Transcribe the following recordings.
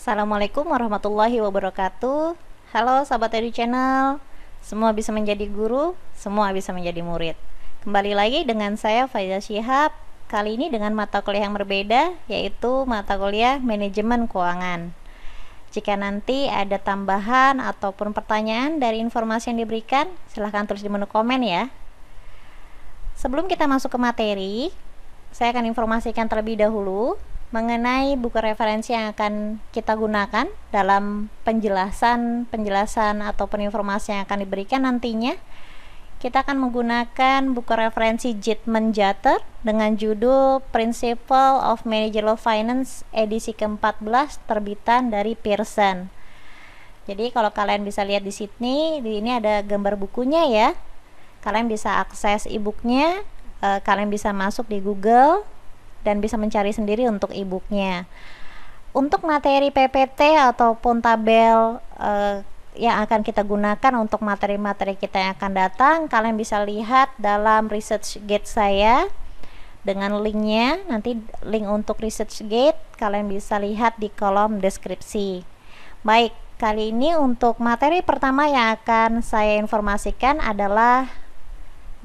Assalamualaikum warahmatullahi wabarakatuh. Halo sahabat Edu Channel. Semua bisa menjadi guru, semua bisa menjadi murid. Kembali lagi dengan saya Faiza Shihab. Kali ini dengan mata kuliah yang berbeda, yaitu mata kuliah Manajemen Keuangan. Jika nanti ada tambahan ataupun pertanyaan dari informasi yang diberikan, silahkan tulis di menu komen ya. Sebelum kita masuk ke materi, saya akan informasikan terlebih dahulu mengenai buku referensi yang akan kita gunakan dalam penjelasan ataupun informasi yang akan diberikan nantinya. Kita akan menggunakan buku referensi Jitman Jatter dengan judul Principle of Managerial Finance edisi ke-14 terbitan dari Pearson. Jadi kalau kalian bisa lihat di ini ada gambar bukunya ya. Kalian bisa akses e-booknya, kalian bisa masuk di Google dan bisa mencari sendiri untuk e-booknya. Untuk materi PPT ataupun tabel yang akan kita gunakan untuk materi-materi kita yang akan datang, kalian bisa lihat dalam research guide saya dengan linknya. Nanti link untuk research guide kalian bisa lihat di kolom deskripsi. Baik, kali ini untuk materi pertama yang akan saya informasikan adalah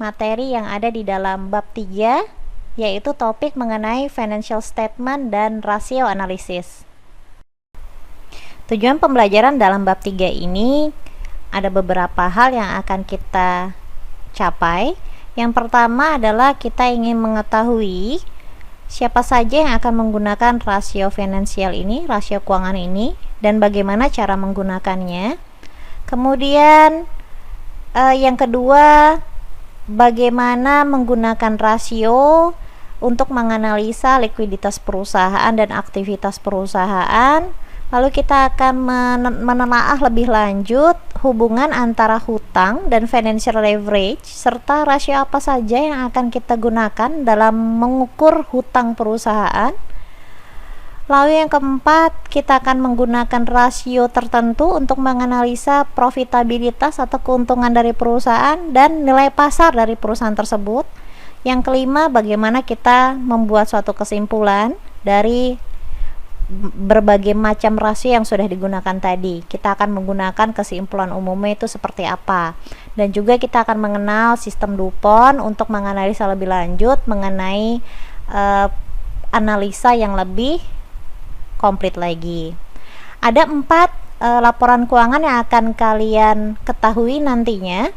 materi yang ada di dalam bab 3, yaitu topik mengenai financial statement dan rasio analisis. Tujuan pembelajaran dalam bab 3 ini ada beberapa hal yang akan kita capai. Yang pertama adalah kita ingin mengetahui siapa saja yang akan menggunakan rasio finansial ini, rasio keuangan ini, dan bagaimana cara menggunakannya. Kemudian yang kedua, bagaimana menggunakan rasio untuk menganalisa likuiditas perusahaan dan aktivitas perusahaan. Lalu kita akan menelaah lebih lanjut hubungan antara hutang dan financial leverage, serta rasio apa saja yang akan kita gunakan dalam mengukur hutang perusahaan. Lalu yang keempat, kita akan menggunakan rasio tertentu untuk menganalisa profitabilitas atau keuntungan dari perusahaan dan nilai pasar dari perusahaan tersebut. Yang kelima, bagaimana kita membuat suatu kesimpulan dari berbagai macam rasio yang sudah digunakan tadi. Kita akan menggunakan kesimpulan umumnya itu seperti apa. Dan juga kita akan mengenal sistem DuPont untuk menganalisa lebih lanjut mengenai analisa yang lebih komplit lagi. Ada 4 laporan keuangan yang akan kalian ketahui nantinya.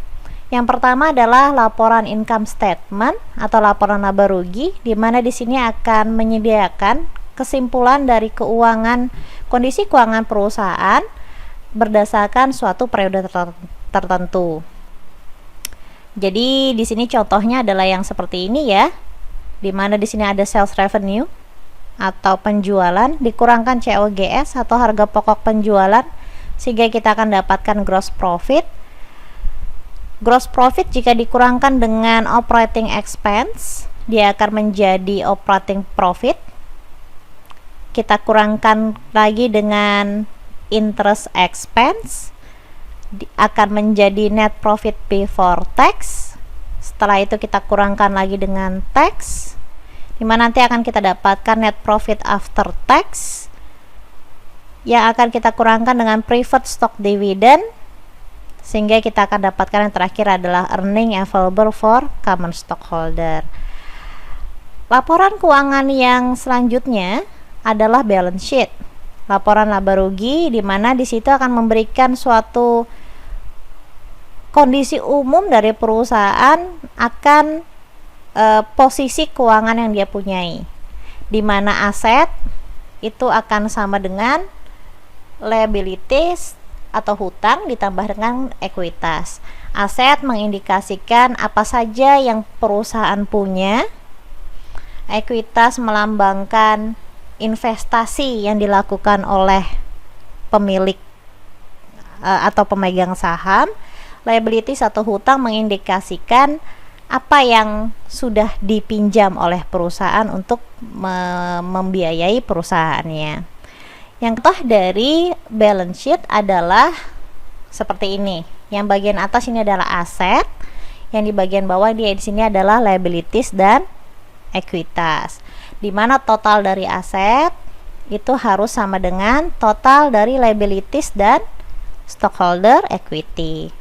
Yang pertama adalah laporan income statement atau laporan laba rugi, di mana di sini akan menyediakan kesimpulan dari kondisi keuangan perusahaan berdasarkan suatu periode tertentu. Jadi di sini contohnya adalah yang seperti ini ya, di mana di sini ada sales revenue atau penjualan dikurangkan COGS atau harga pokok penjualan, sehingga kita akan dapatkan gross profit. Gross profit jika dikurangkan dengan operating expense, dia akan menjadi operating profit. Kita kurangkan lagi dengan interest expense, akan menjadi net profit before tax. Setelah itu kita kurangkan lagi dengan tax, dimana nanti akan kita dapatkan net profit after tax, yang akan kita kurangkan dengan preferred stock dividend, sehingga kita akan dapatkan yang terakhir adalah earning available for common stockholder. Laporan keuangan yang selanjutnya adalah balance sheet, laporan laba rugi, di mana di situ akan memberikan suatu kondisi umum dari perusahaan akan posisi keuangan yang dia punyai, di mana aset itu akan sama dengan liabilities atau hutang ditambah dengan ekuitas. Aset mengindikasikan apa saja yang perusahaan punya. Ekuitas melambangkan investasi yang dilakukan oleh pemilik atau pemegang saham. Liabilities atau hutang mengindikasikan apa yang sudah dipinjam oleh perusahaan untuk membiayai perusahaannya. Yang kedua dari balance sheet adalah seperti ini. Yang bagian atas ini adalah aset, yang di bagian bawah di sini adalah liabilities dan ekuitas. Di mana total dari aset itu harus sama dengan total dari liabilities dan stockholder equity.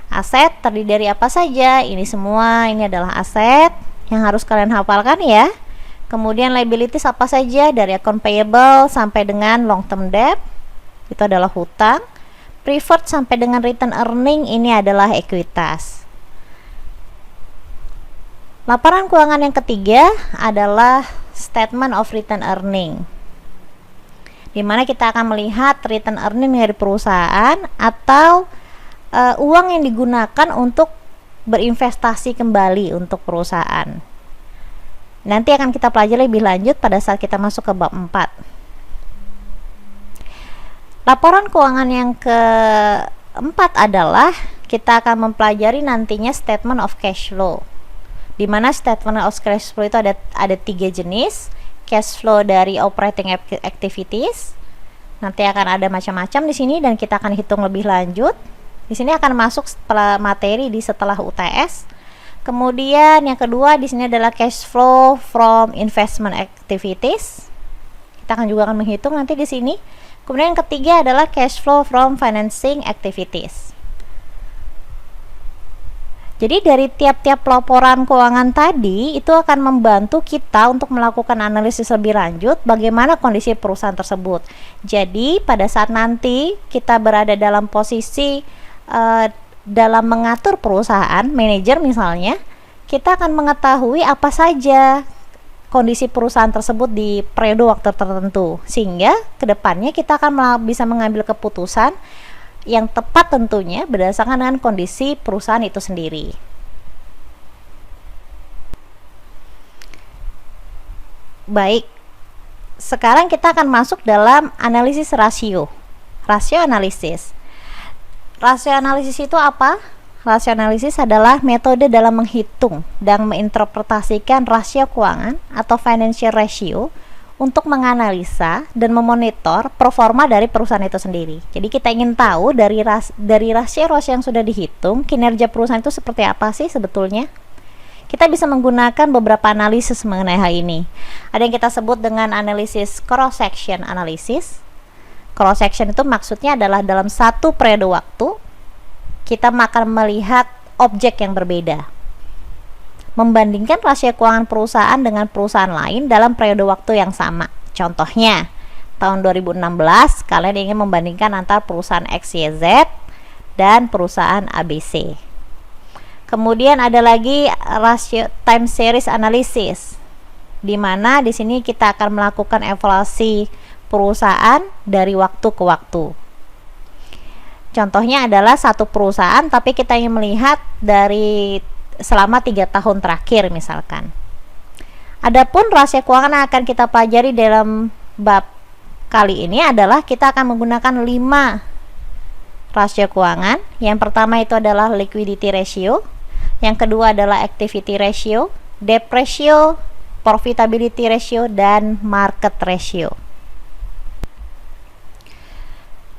Aset terdiri dari apa saja? Ini semua, ini adalah aset yang harus kalian hafalkan ya. Kemudian liabilities apa saja? Dari account payable sampai dengan long term debt, itu adalah hutang. Preferred sampai dengan return earning, ini adalah ekuitas. Laporan keuangan yang ketiga adalah statement of return earning, di mana kita akan melihat return earning dari perusahaan atau uang yang digunakan untuk berinvestasi kembali untuk perusahaan. Nanti akan kita pelajari lebih lanjut pada saat kita masuk ke bab 4. Laporan keuangan yang keempat adalah kita akan mempelajari nantinya statement of cash flow, di mana statement of cash flow itu ada 3 jenis. Cash flow dari operating activities, nanti akan ada macam-macam di sini dan kita akan hitung lebih lanjut. Di sini akan masuk setelah materi setelah UTS. Kemudian yang kedua di sini adalah cash flow from investment activities. Kita juga akan menghitung nanti di sini. Kemudian yang ketiga adalah cash flow from financing activities. Jadi dari tiap-tiap laporan keuangan tadi itu akan membantu kita untuk melakukan analisis lebih lanjut bagaimana kondisi perusahaan tersebut. Jadi pada saat nanti kita berada dalam posisi dalam mengatur perusahaan, manajer misalnya, kita akan mengetahui apa saja kondisi perusahaan tersebut di periode waktu tertentu, sehingga kedepannya kita akan bisa mengambil keputusan yang tepat tentunya berdasarkan dengan kondisi perusahaan itu sendiri. Baik, sekarang kita akan masuk dalam analisis rasio analisis. Rasio analisis itu apa? Rasio analisis adalah metode dalam menghitung dan menginterpretasikan rasio keuangan atau financial ratio untuk menganalisa dan memonitor performa dari perusahaan itu sendiri. Jadi kita ingin tahu dari rasio-rasio yang sudah dihitung, kinerja perusahaan itu seperti apa sih sebetulnya. Kita bisa menggunakan beberapa analisis mengenai hal ini. Ada yang kita sebut dengan analisis cross-section analysis. Cross-section itu maksudnya adalah dalam satu periode waktu, kita akan melihat objek yang berbeda. Membandingkan rasio keuangan perusahaan dengan perusahaan lain dalam periode waktu yang sama. Contohnya, tahun 2016 kalian ingin membandingkan antara perusahaan XYZ dan perusahaan ABC. Kemudian ada lagi rasio time series analysis, di mana di sini kita akan melakukan evaluasi perusahaan dari waktu ke waktu. Contohnya adalah satu perusahaan tapi kita ingin melihat dari selama 3 tahun terakhir misalkan. Adapun rasio keuangan yang akan kita pelajari dalam bab kali ini adalah kita akan menggunakan 5 rasio keuangan. Yang pertama itu adalah liquidity ratio, yang kedua adalah activity ratio, debt ratio, profitability ratio, dan market ratio.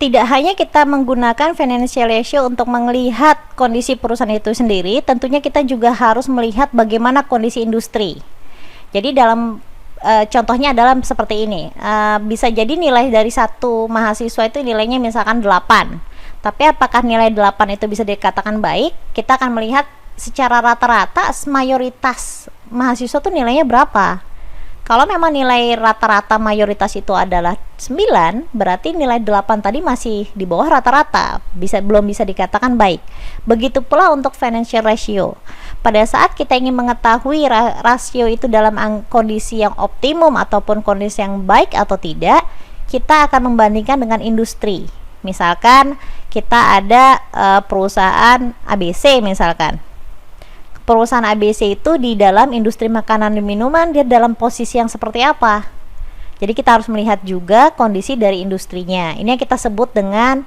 Tidak hanya kita menggunakan financial ratio untuk melihat kondisi perusahaan itu sendiri, tentunya kita juga harus melihat bagaimana kondisi industri. Jadi dalam contohnya adalah seperti ini, bisa jadi nilai dari satu mahasiswa itu nilainya misalkan 8, tapi apakah nilai 8 itu bisa dikatakan baik? Kita akan melihat secara rata-rata mayoritas mahasiswa itu nilainya berapa. Kalau memang nilai rata-rata mayoritas itu adalah 9, berarti nilai 8 tadi masih di bawah rata-rata, belum bisa dikatakan baik. Begitu pula untuk financial ratio. Pada saat kita ingin mengetahui rasio itu dalam kondisi yang optimum ataupun kondisi yang baik atau tidak, kita akan membandingkan dengan industri. Misalkan kita ada perusahaan ABC misalkan. Perusahaan ABC itu di dalam industri makanan dan minuman, dia dalam posisi yang seperti apa. Jadi kita harus melihat juga kondisi dari industrinya. Ini yang kita sebut dengan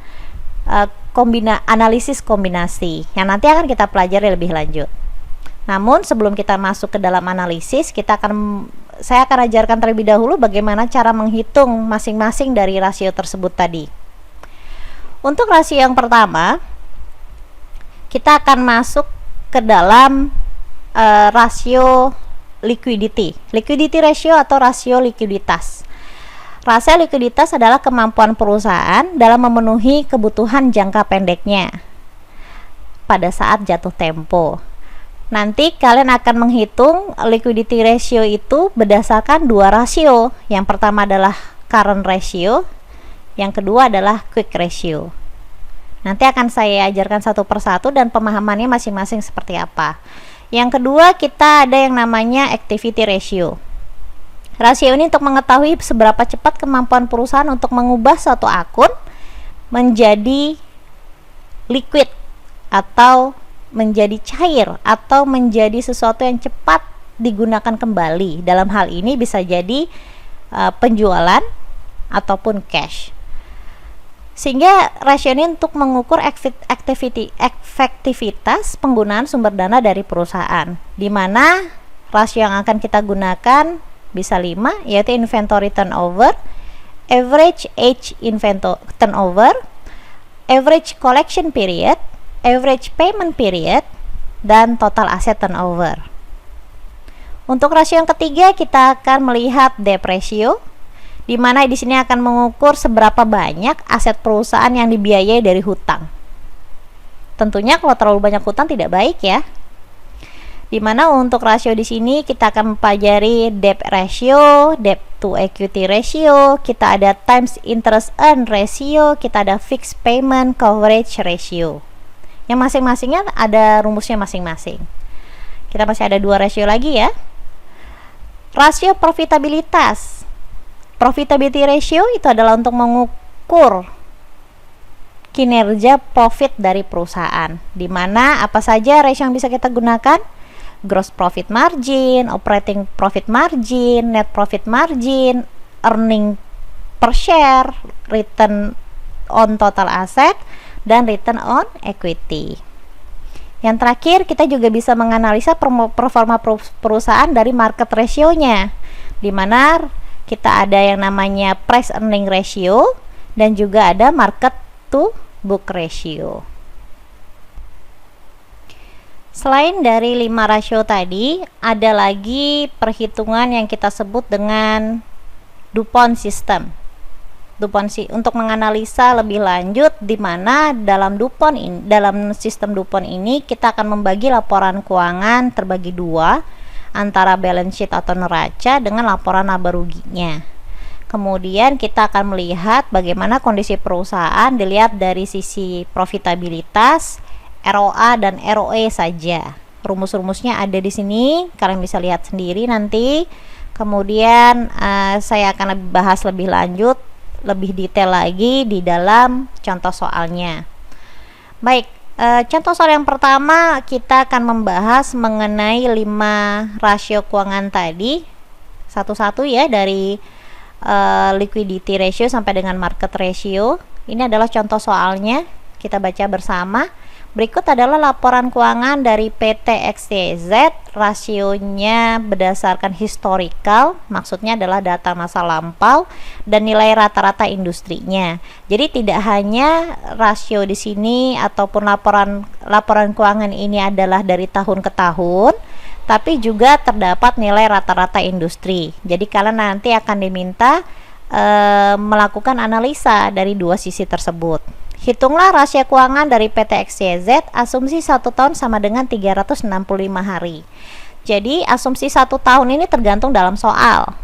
analisis kombinasi, yang nanti akan kita pelajari lebih lanjut. Namun sebelum kita masuk ke dalam analisis, saya akan ajarkan terlebih dahulu bagaimana cara menghitung masing-masing dari rasio tersebut tadi. Untuk rasio yang pertama, kita akan masuk ke dalam rasio liquidity ratio atau rasio likuiditas. Rasio likuiditas adalah kemampuan perusahaan dalam memenuhi kebutuhan jangka pendeknya pada saat jatuh tempo. Nanti kalian akan menghitung liquidity ratio itu berdasarkan dua rasio. Yang pertama adalah current ratio, yang kedua adalah quick ratio. Nanti akan saya ajarkan satu persatu dan pemahamannya masing-masing seperti apa. Yang kedua, kita ada yang namanya activity ratio. Rasio ini untuk mengetahui seberapa cepat kemampuan perusahaan untuk mengubah suatu akun menjadi liquid atau menjadi cair atau menjadi sesuatu yang cepat digunakan kembali. Dalam hal ini bisa jadi penjualan ataupun cash. Sehingga rasio ini untuk mengukur efektivitas penggunaan sumber dana dari perusahaan, di mana rasio yang akan kita gunakan bisa 5, yaitu inventory turnover, average age inventory turnover, average collection period, average payment period, dan total asset turnover. Untuk rasio yang ketiga, kita akan melihat debt ratio, di mana di sini akan mengukur seberapa banyak aset perusahaan yang dibiayai dari hutang. Tentunya kalau terlalu banyak hutang tidak baik ya. Dimana untuk rasio di sini kita akan mempelajari debt ratio, debt to equity ratio, kita ada times interest earn ratio, kita ada fixed payment coverage ratio. Yang masing-masingnya ada rumusnya masing-masing. Kita masih ada 2 rasio lagi ya. Rasio profitabilitas. Profitability ratio itu adalah untuk mengukur kinerja profit dari perusahaan. Dimana apa saja rasio yang bisa kita gunakan? Gross profit margin, operating profit margin, net profit margin, earning per share, return on total asset, dan return on equity. Yang terakhir, kita juga bisa menganalisa performa perusahaan dari market ratio-nya, di mana kita ada yang namanya price earning ratio dan juga ada market to book ratio. Selain dari 5 rasio tadi, ada lagi perhitungan yang kita sebut dengan DuPont system. Untuk menganalisa lebih lanjut, di mana dalam sistem DuPont ini kita akan membagi laporan keuangan terbagi 2 antara balance sheet atau neraca dengan laporan laba ruginya. Kemudian kita akan melihat bagaimana kondisi perusahaan dilihat dari sisi profitabilitas, ROA dan ROE saja. Rumus-rumusnya ada di sini, kalian bisa lihat sendiri nanti. Kemudian saya akan bahas lebih lanjut, lebih detail lagi di dalam contoh soalnya. Baik, contoh soal yang pertama kita akan membahas mengenai 5 rasio keuangan tadi satu-satu ya, dari liquidity ratio sampai dengan market ratio. Ini adalah contoh soalnya, kita baca bersama. Berikut adalah laporan keuangan dari PT XYZ, rasionya berdasarkan historical, maksudnya adalah data masa lampau dan nilai rata-rata industrinya. Jadi tidak hanya rasio di sini ataupun laporan keuangan ini adalah dari tahun ke tahun, tapi juga terdapat nilai rata-rata industri. Jadi kalian nanti akan diminta melakukan analisa dari 2 sisi tersebut. Hitunglah rasio keuangan dari PT XYZ, asumsi 1 tahun sama dengan 365 hari. Jadi asumsi 1 tahun ini tergantung dalam soal.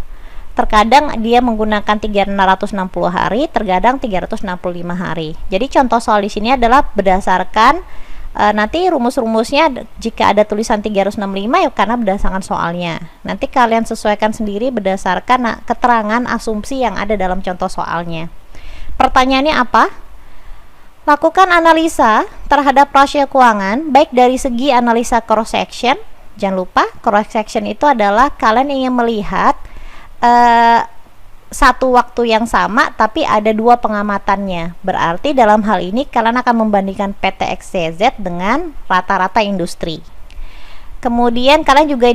Terkadang dia menggunakan 360 hari, terkadang 365 hari. Jadi contoh soal di sini adalah berdasarkan nanti rumus-rumusnya, jika ada tulisan 365 ya karena berdasarkan soalnya. Nanti kalian sesuaikan sendiri berdasarkan keterangan asumsi yang ada dalam contoh soalnya. Pertanyaannya apa? Lakukan analisa terhadap rasio keuangan baik dari segi analisa cross section. Jangan lupa cross section itu adalah kalian ingin melihat satu waktu yang sama tapi ada 2 pengamatannya. Berarti dalam hal ini kalian akan membandingkan PT XYZ dengan rata-rata industri. Kemudian kalian juga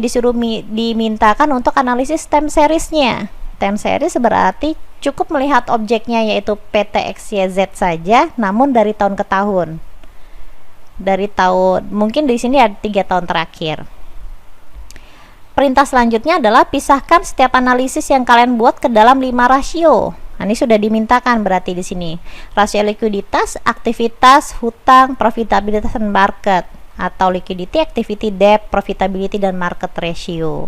dimintakan untuk analisis time series-nya. Time series berarti cukup melihat objeknya yaitu PT XYZ saja, namun dari tahun ke tahun. Dari tahun, mungkin di sini ada 3 tahun terakhir. Perintah selanjutnya adalah pisahkan setiap analisis yang kalian buat ke dalam 5 rasio. Nah, ini sudah dimintakan berarti di sini. Rasio likuiditas, aktivitas, hutang, profitabilitas dan market, atau liquidity, activity, debt, profitability dan market ratio.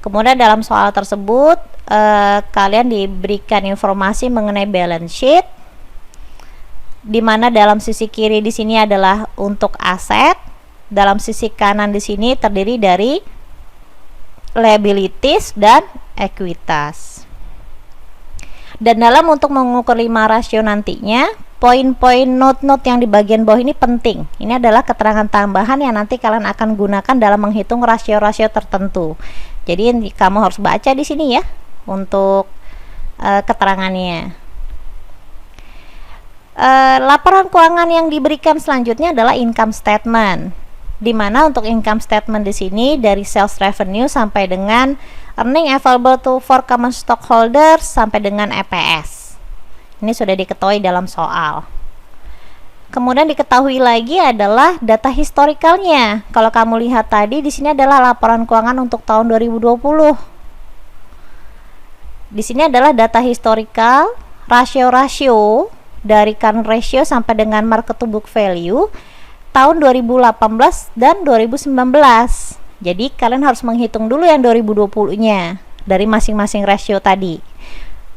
Kemudian dalam soal tersebut kalian diberikan informasi mengenai balance sheet, di mana dalam sisi kiri di sini adalah untuk aset, dalam sisi kanan di sini terdiri dari liabilities dan ekuitas. Dan dalam untuk mengukur 5 rasio nantinya, poin-poin note-note yang di bagian bawah ini penting. Ini adalah keterangan tambahan yang nanti kalian akan gunakan dalam menghitung rasio-rasio tertentu. Jadi kamu harus baca di sini ya untuk keterangannya. Laporan keuangan yang diberikan selanjutnya adalah income statement, di mana untuk income statement di sini dari sales revenue sampai dengan earning available for common stockholders sampai dengan EPS. Ini sudah diketahui dalam soal. Kemudian diketahui lagi adalah data historikalnya. Kalau kamu lihat tadi di sini adalah laporan keuangan untuk tahun 2020. Di sini adalah data historikal, rasio-rasio dari current ratio sampai dengan market to book value tahun 2018 dan 2019. Jadi kalian harus menghitung dulu yang 2020-nya dari masing-masing rasio tadi.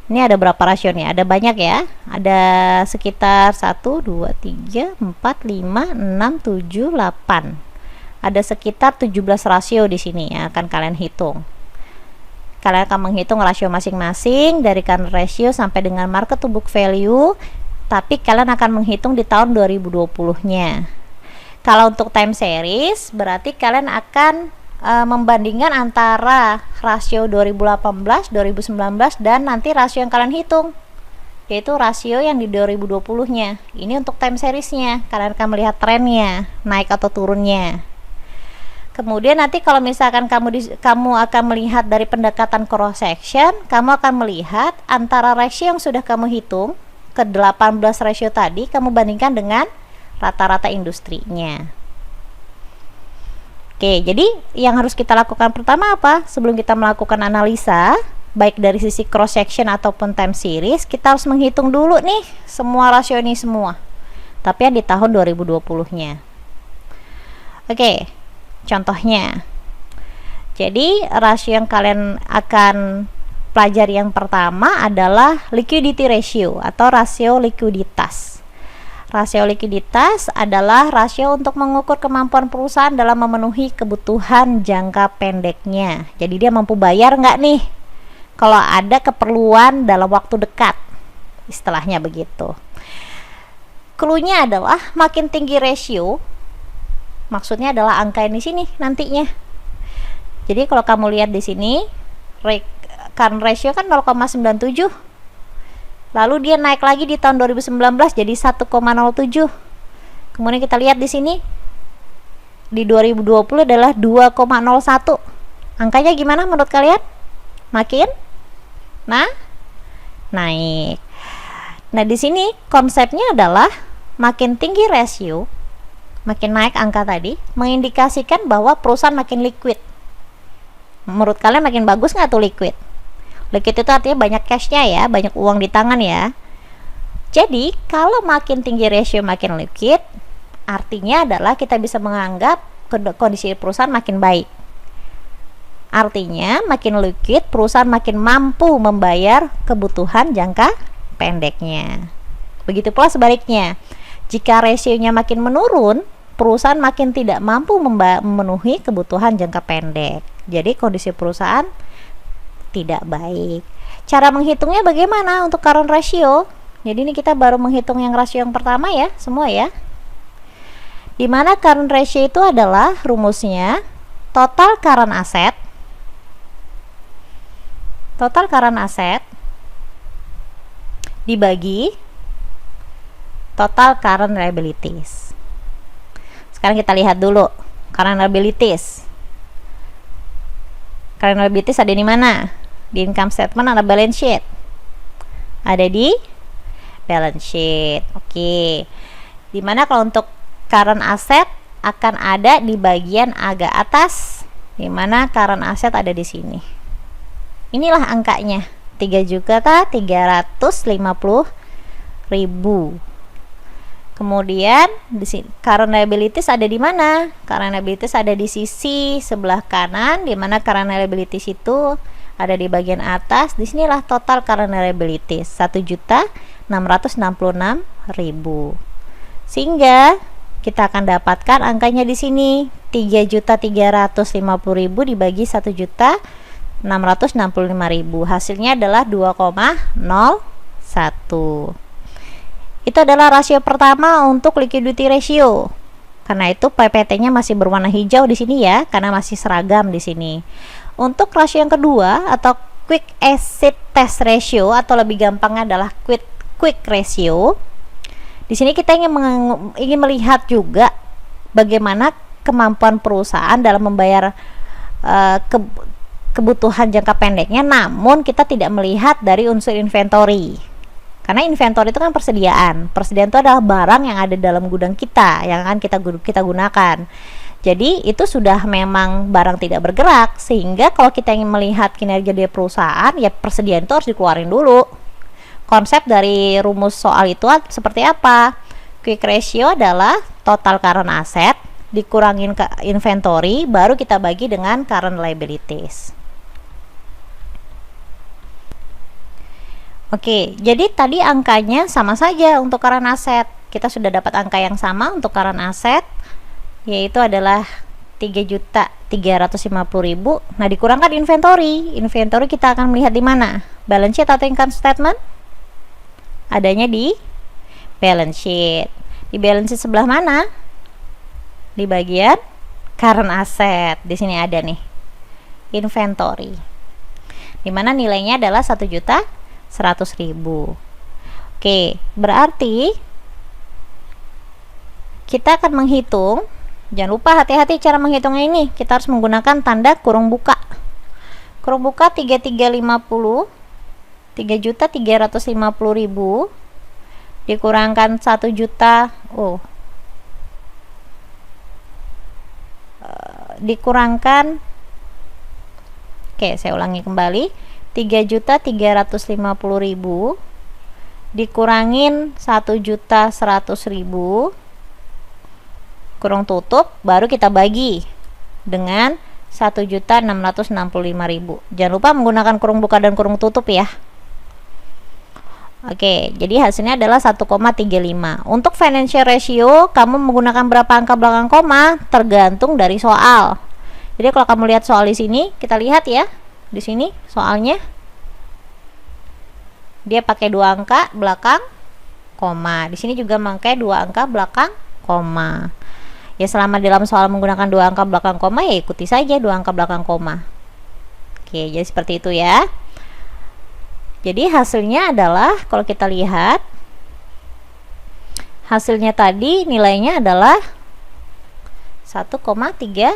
Ini ada berapa rasio nih? Ada banyak ya. Ada sekitar 1, 2, 3, 4, 5, 6, 7, 8. Ada sekitar 17 rasio di sini yang akan kalian hitung. Kalian akan menghitung rasio masing-masing dari current ratio sampai dengan market to book value, tapi kalian akan menghitung di tahun 2020-nya. Kalau untuk time series, berarti kalian akan membandingkan antara rasio 2018, 2019 dan nanti rasio yang kalian hitung, yaitu rasio yang di 2020-nya. Ini untuk time seriesnya, kalian akan melihat trennya, naik atau turunnya. Kemudian nanti kalau misalkan kamu akan melihat dari pendekatan cross section, kamu akan melihat antara rasio yang sudah kamu hitung ke 18 rasio tadi, kamu bandingkan dengan rata-rata industrinya. Oke, jadi yang harus kita lakukan pertama apa? Sebelum kita melakukan analisa, baik dari sisi cross section ataupun time series, kita harus menghitung dulu nih semua rasio ini semua, tapi yang di tahun 2020-nya. Oke, contohnya. Jadi rasio yang kalian akan pelajari yang pertama adalah liquidity ratio atau rasio likuiditas. Rasio likuiditas adalah rasio untuk mengukur kemampuan perusahaan dalam memenuhi kebutuhan jangka pendeknya. Jadi dia mampu bayar nggak nih kalau ada keperluan dalam waktu dekat, istilahnya begitu. Cluenya adalah makin tinggi rasio, maksudnya adalah angka ini sini nantinya. Jadi kalau kamu lihat di sini, current ratio kan 0,97. Lalu dia naik lagi di tahun 2019 jadi 1,07. Kemudian kita lihat di sini di 2020 adalah 2,01. Angkanya gimana menurut kalian? Makin naik. Nah, di sini konsepnya adalah makin tinggi rasio, makin naik angka tadi, mengindikasikan bahwa perusahaan makin liquid. Menurut kalian makin bagus nggak tuh liquid? Liquid itu artinya banyak cashnya ya, banyak uang di tangan ya. Jadi kalau makin tinggi ratio makin liquid, artinya adalah kita bisa menganggap kondisi perusahaan makin baik. Artinya makin liquid, perusahaan makin mampu membayar kebutuhan jangka pendeknya. Begitu pula sebaliknya, jika rasionya makin menurun, perusahaan makin tidak mampu memenuhi kebutuhan jangka pendek. Jadi kondisi perusahaan tidak baik. Cara menghitungnya bagaimana untuk current ratio? Jadi ini kita baru menghitung yang rasio yang pertama ya, semua ya. Dimana current ratio itu adalah rumusnya total current asset dibagi total current liabilities. Sekarang kita lihat dulu current liabilities. Current liabilities ada di mana? Di income statement ada balance sheet. Ada di balance sheet. Oke. Dimana kalau untuk current asset akan ada di bagian agak atas dimana current asset ada di sini. Inilah angkanya, 3.350.000. Kemudian di sini current liabilities ada di mana? Current liabilities ada di sisi sebelah kanan, di mana current liabilities itu ada di bagian atas. Disinilah total current liabilities, 1.666.000. Sehingga kita akan dapatkan angkanya di sini, 3.350.000 dibagi 1.665.000. Hasilnya adalah 2,01. Itu adalah rasio pertama untuk liquidity ratio. Karena itu PPT-nya masih berwarna hijau di sini ya, karena masih seragam di sini. Untuk rasio yang kedua atau quick asset test ratio, atau lebih gampangnya adalah quick ratio. Di sini kita ingin melihat juga bagaimana kemampuan perusahaan dalam membayar kebutuhan jangka pendeknya, namun kita tidak melihat dari unsur inventory. Karena inventory itu kan persediaan itu adalah barang yang ada dalam gudang kita yang akan kita gunakan. Jadi itu sudah memang barang tidak bergerak, sehingga kalau kita ingin melihat kinerja dari perusahaan, ya persediaan itu harus dikeluarin dulu. Konsep dari rumus soal itu seperti apa? Quick ratio adalah total current asset dikurangin ke inventory, baru kita bagi dengan current liabilities. Oke, jadi tadi angkanya sama saja untuk current asset. Kita sudah dapat angka yang sama untuk current asset, yaitu adalah 3.350.000. Nah, dikurangkan inventory. Inventory kita akan melihat di mana? Balance sheet atau income statement? Adanya di balance sheet. Di balance sheet sebelah mana? Di bagian current asset. Di sini ada nih inventory, di mana nilainya adalah 1.100.000. Oke, berarti kita akan menghitung. Jangan lupa hati-hati cara menghitungnya ini. Kita harus menggunakan tanda kurung buka. Kurung buka 3.350, 3.350.000 dikurangkan 1 juta. Dikurangkan. Oke, saya ulangi kembali. 3.350.000 dikurangin 1.100.000 kurung tutup, baru kita bagi dengan 1.665.000. Jangan lupa menggunakan kurung buka dan kurung tutup ya. Oke, jadi hasilnya adalah 1,35. Untuk financial ratio, kamu menggunakan berapa angka belakang koma tergantung dari soal. Jadi kalau kamu lihat soal di sini, kita lihat ya. Di sini soalnya dia pakai 2 angka belakang koma. Di sini juga pakai 2 angka belakang koma. Ya, selama dalam soal menggunakan 2 angka belakang koma, ya ikuti saja 2 angka belakang koma. Oke, jadi seperti itu ya. Jadi hasilnya adalah, kalau kita lihat hasilnya tadi nilainya adalah 1,35.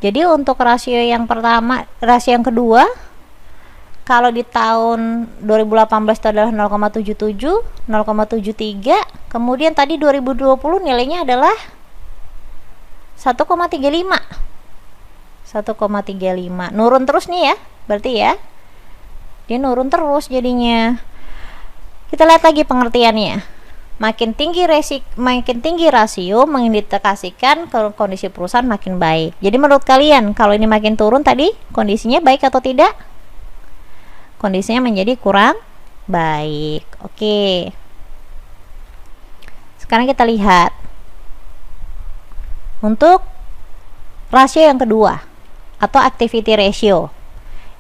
Jadi untuk rasio yang pertama, rasio yang kedua, kalau di tahun 2018 itu adalah 0,77, 0,73, kemudian tadi 2020 nilainya adalah 1,35. 1,35. Nurun terus nih ya, berarti ya. Dia nurun terus jadinya. Kita lihat lagi pengertiannya. Makin tinggi rasio mengindikasikan kondisi perusahaan makin baik. Jadi menurut kalian, kalau ini makin turun tadi, kondisinya baik atau tidak? Kondisinya menjadi kurang baik. Oke. Sekarang kita lihat untuk rasio yang kedua atau activity ratio.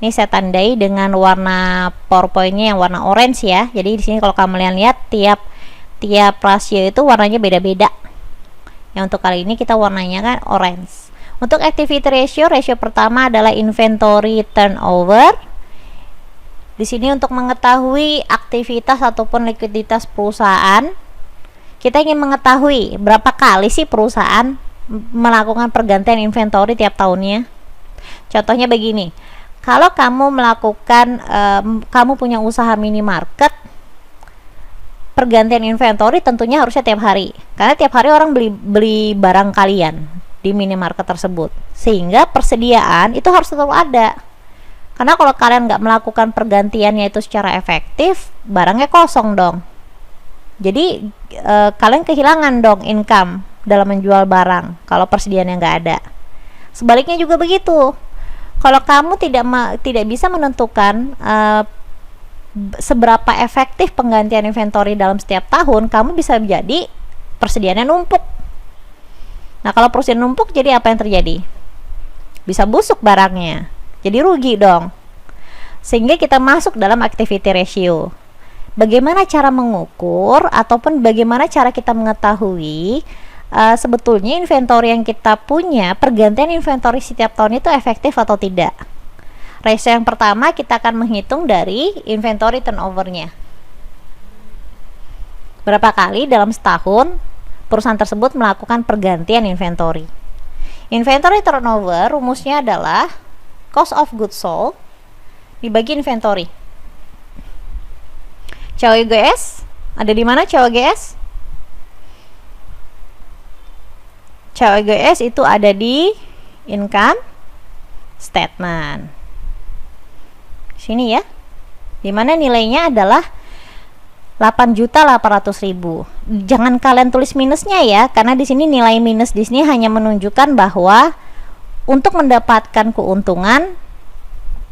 Ini saya tandai dengan warna PowerPoint-nya yang warna orange ya. Jadi di sini kalau kalian lihat tiap rasio itu warnanya beda-beda. Yang untuk kali ini kita warnanya kan orange. Untuk activity ratio, rasio pertama adalah inventory turnover. Di sini untuk mengetahui aktivitas ataupun likuiditas perusahaan, kita ingin mengetahui berapa kali sih perusahaan melakukan pergantian inventory tiap tahunnya. Contohnya begini, kalau kamu melakukan kamu punya usaha minimarket, pergantian inventory tentunya harusnya tiap hari, karena tiap hari orang beli barang kalian. di minimarket tersebut, sehingga persediaan itu harus selalu ada. Karena kalau kalian nggak melakukan pergantiannya itu secara efektif, barangnya kosong dong. Jadi kalian kehilangan dong income dalam menjual barang kalau persediaannya nggak ada. Sebaliknya juga begitu. Kalau kamu tidak bisa menentukan seberapa efektif penggantian inventory dalam setiap tahun, kamu bisa jadi persediaannya numpuk. Nah, kalau persediaan numpuk, jadi apa yang terjadi? Bisa busuk barangnya. Jadi rugi dong. Sehingga kita masuk dalam activity ratio. Bagaimana cara mengukur ataupun bagaimana cara kita mengetahui sebetulnya inventory yang kita punya, pergantian inventory setiap tahun itu efektif atau tidak? Ratio yang pertama kita akan menghitung dari inventory turnover-nya. Berapa kali dalam setahun perusahaan tersebut melakukan pergantian inventory? Inventory turnover rumusnya adalah cost of goods sold dibagi inventory. COGS ada di mana COGS? COGS itu ada di income statement. Sini ya. Di mana nilainya adalah 8.800.000. Jangan kalian tulis minusnya ya, karena di sini nilai minus di sini hanya menunjukkan bahwa untuk mendapatkan keuntungan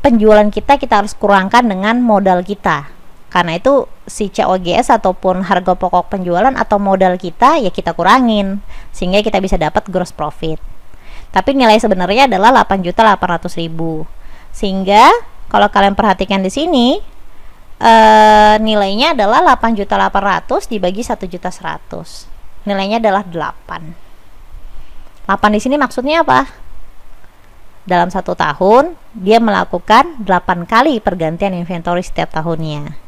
penjualan kita harus kurangkan dengan modal kita. Karena itu si COGS ataupun harga pokok penjualan atau modal kita ya kita kurangin sehingga kita bisa dapat gross profit. Tapi nilai sebenarnya adalah 8.800.000. Sehingga kalau kalian perhatikan di sini nilainya adalah 8.800.000 dibagi 1.100.000. Nilainya adalah 8. 8 di sini maksudnya apa? Dalam 1 tahun dia melakukan 8 kali pergantian inventory setiap tahunnya.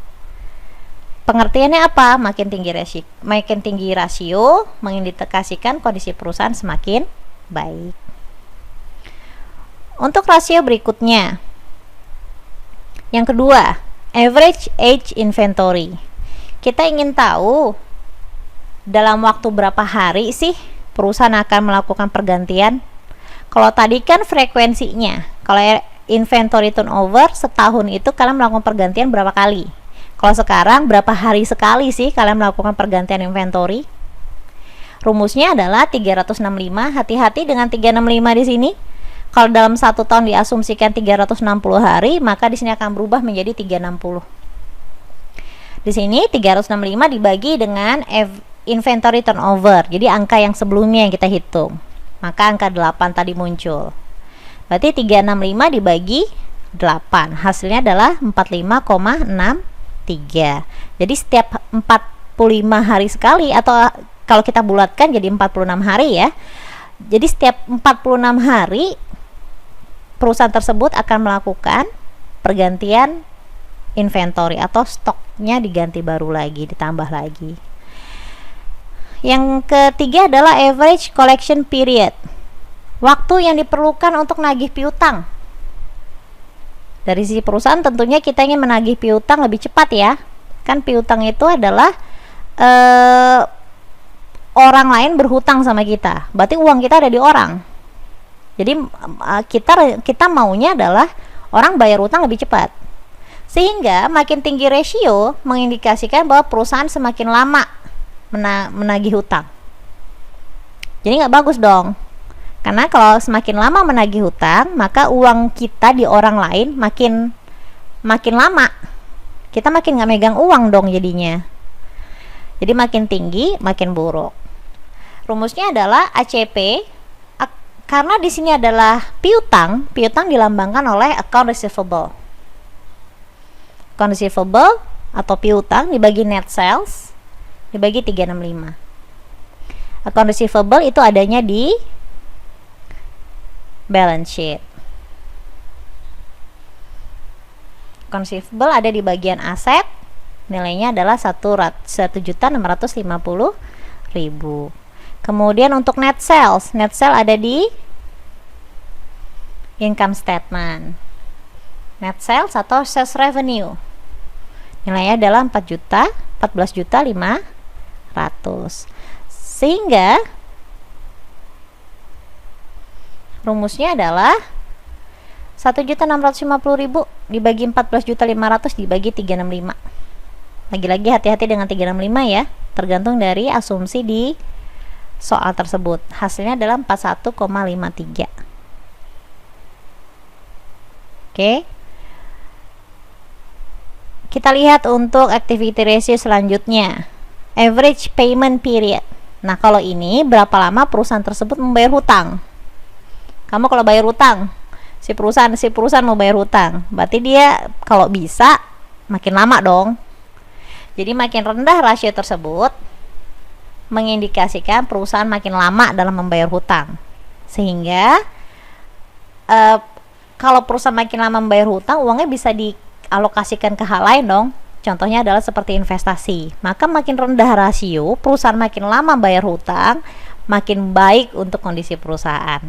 Pengertiannya apa? Makin tinggi rasio mengindikasikan kondisi perusahaan semakin baik. Untuk rasio berikutnya, yang kedua, average age inventory. Kita ingin tahu dalam waktu berapa hari sih perusahaan akan melakukan pergantian. Kalau tadi kan frekuensinya, kalau inventory turnover setahun itu kalian melakukan pergantian berapa kali? Kalau sekarang berapa hari sekali sih kalian melakukan pergantian inventory? Rumusnya adalah 365. Hati-hati dengan 365 di sini. Kalau dalam 1 tahun diasumsikan 360 hari, maka di sini akan berubah menjadi 360. Di sini 365 dibagi dengan inventory turnover. Jadi angka yang sebelumnya yang kita hitung. Maka angka 8 tadi muncul. Berarti 365 dibagi 8. Hasilnya adalah 45,63. Jadi setiap 45 hari sekali, atau kalau kita bulatkan jadi 46 hari ya. Jadi setiap 46 hari perusahaan tersebut akan melakukan pergantian inventory atau stoknya diganti baru lagi, ditambah lagi. Yang ketiga adalah average collection period. Waktu yang diperlukan untuk nagih piutang. Dari sisi perusahaan tentunya kita ingin menagih piutang lebih cepat ya. Kan piutang itu adalah orang lain berhutang sama kita. Berarti uang kita ada di orang. Jadi kita maunya adalah orang bayar hutang lebih cepat. Sehingga makin tinggi rasio mengindikasikan bahwa perusahaan semakin lama menagih hutang. Jadi nggak bagus dong. Karena kalau semakin lama menagih hutang, maka uang kita di orang lain makin lama. Kita makin nggak megang uang dong jadinya. Jadi makin tinggi, makin buruk. Rumusnya adalah ACP. Karena di sini adalah piutang dilambangkan oleh account receivable. Account receivable atau piutang dibagi net sales dibagi 365. Account receivable itu adanya di balance sheet. Account receivable ada di bagian aset, nilainya adalah 1.650.000. Kemudian untuk net sales ada di income statement. Net sales atau sales revenue nilainya adalah 14.500.000. Sehingga Rumusnya adalah 1.650.000 dibagi 14.500 dibagi 365. Lagi-lagi hati-hati dengan 365 ya, tergantung dari asumsi di soal tersebut. Hasilnya adalah 41,53. Oke. Kita lihat untuk activity ratio selanjutnya. Average payment period. Nah, kalau ini berapa lama perusahaan tersebut membayar hutang? Kamu kalau bayar hutang, si perusahaan mau bayar hutang, berarti dia kalau bisa makin lama dong. Jadi makin rendah rasio tersebut mengindikasikan perusahaan makin lama dalam membayar hutang. Sehingga kalau perusahaan makin lama membayar hutang, uangnya bisa dialokasikan ke hal lain dong. Contohnya adalah seperti investasi. Maka makin rendah rasio, perusahaan makin lama bayar hutang, makin baik untuk kondisi perusahaan.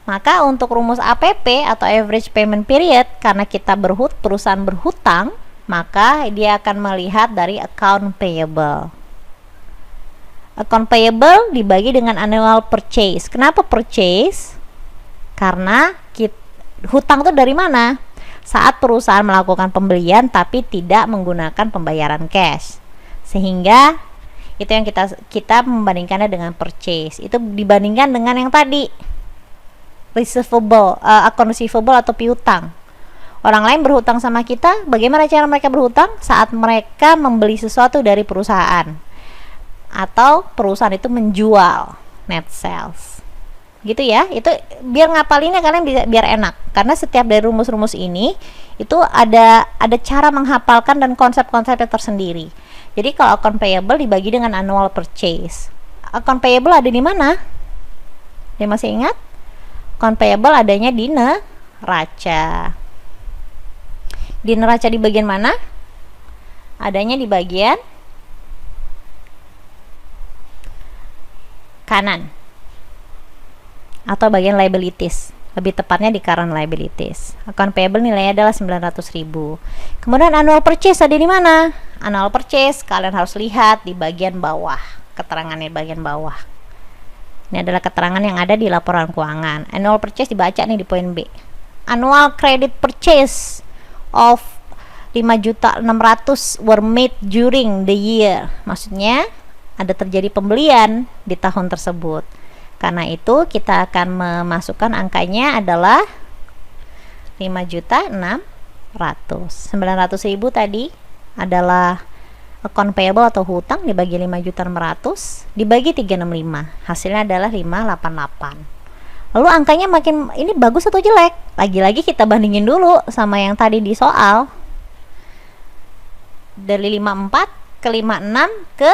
Maka untuk rumus APP atau average payment period, karena kita perusahaan berhutang, maka dia akan melihat dari account payable. Account payable dibagi dengan annual purchase. Kenapa purchase? Karena hutang itu dari mana? Saat perusahaan melakukan pembelian tapi tidak menggunakan pembayaran cash. Sehingga itu yang kita membandingkannya dengan purchase. Itu dibandingkan dengan yang tadi, receivable, account receivable atau piutang. Orang lain berhutang sama kita, bagaimana cara mereka berhutang? Saat mereka membeli sesuatu dari perusahaan atau perusahaan itu menjual, net sales. Gitu ya. Itu biar ngapalinnya kalian bisa biar enak. Karena setiap dari rumus-rumus ini itu ada cara menghafalkan dan konsep-konsepnya tersendiri. Jadi kalau account payable dibagi dengan annual purchase. Account payable ada di mana? Dia masih ingat? Account payable adanya di neraca. Di neraca di bagian mana? Adanya di bagian kanan atau bagian liabilities. Lebih tepatnya di current liabilities. Account payable nilainya adalah 900.000. Kemudian annual purchase ada di mana? Annual purchase kalian harus lihat di bagian bawah. Keterangannya di bagian bawah. Ini adalah keterangan yang ada di laporan keuangan. Annual purchase dibaca nih di poin B. Annual credit purchase of 5.600.000 were made during the year. Maksudnya ada terjadi pembelian di tahun tersebut. Karena itu kita akan memasukkan angkanya adalah 5.600.000. 900.000 tadi adalah account payable atau hutang dibagi 5.600.000 dibagi 365. Hasilnya adalah 588. Lalu angkanya makin ini bagus atau jelek? Lagi-lagi kita bandingin dulu sama yang tadi di soal. Dari 54 ke 56 ke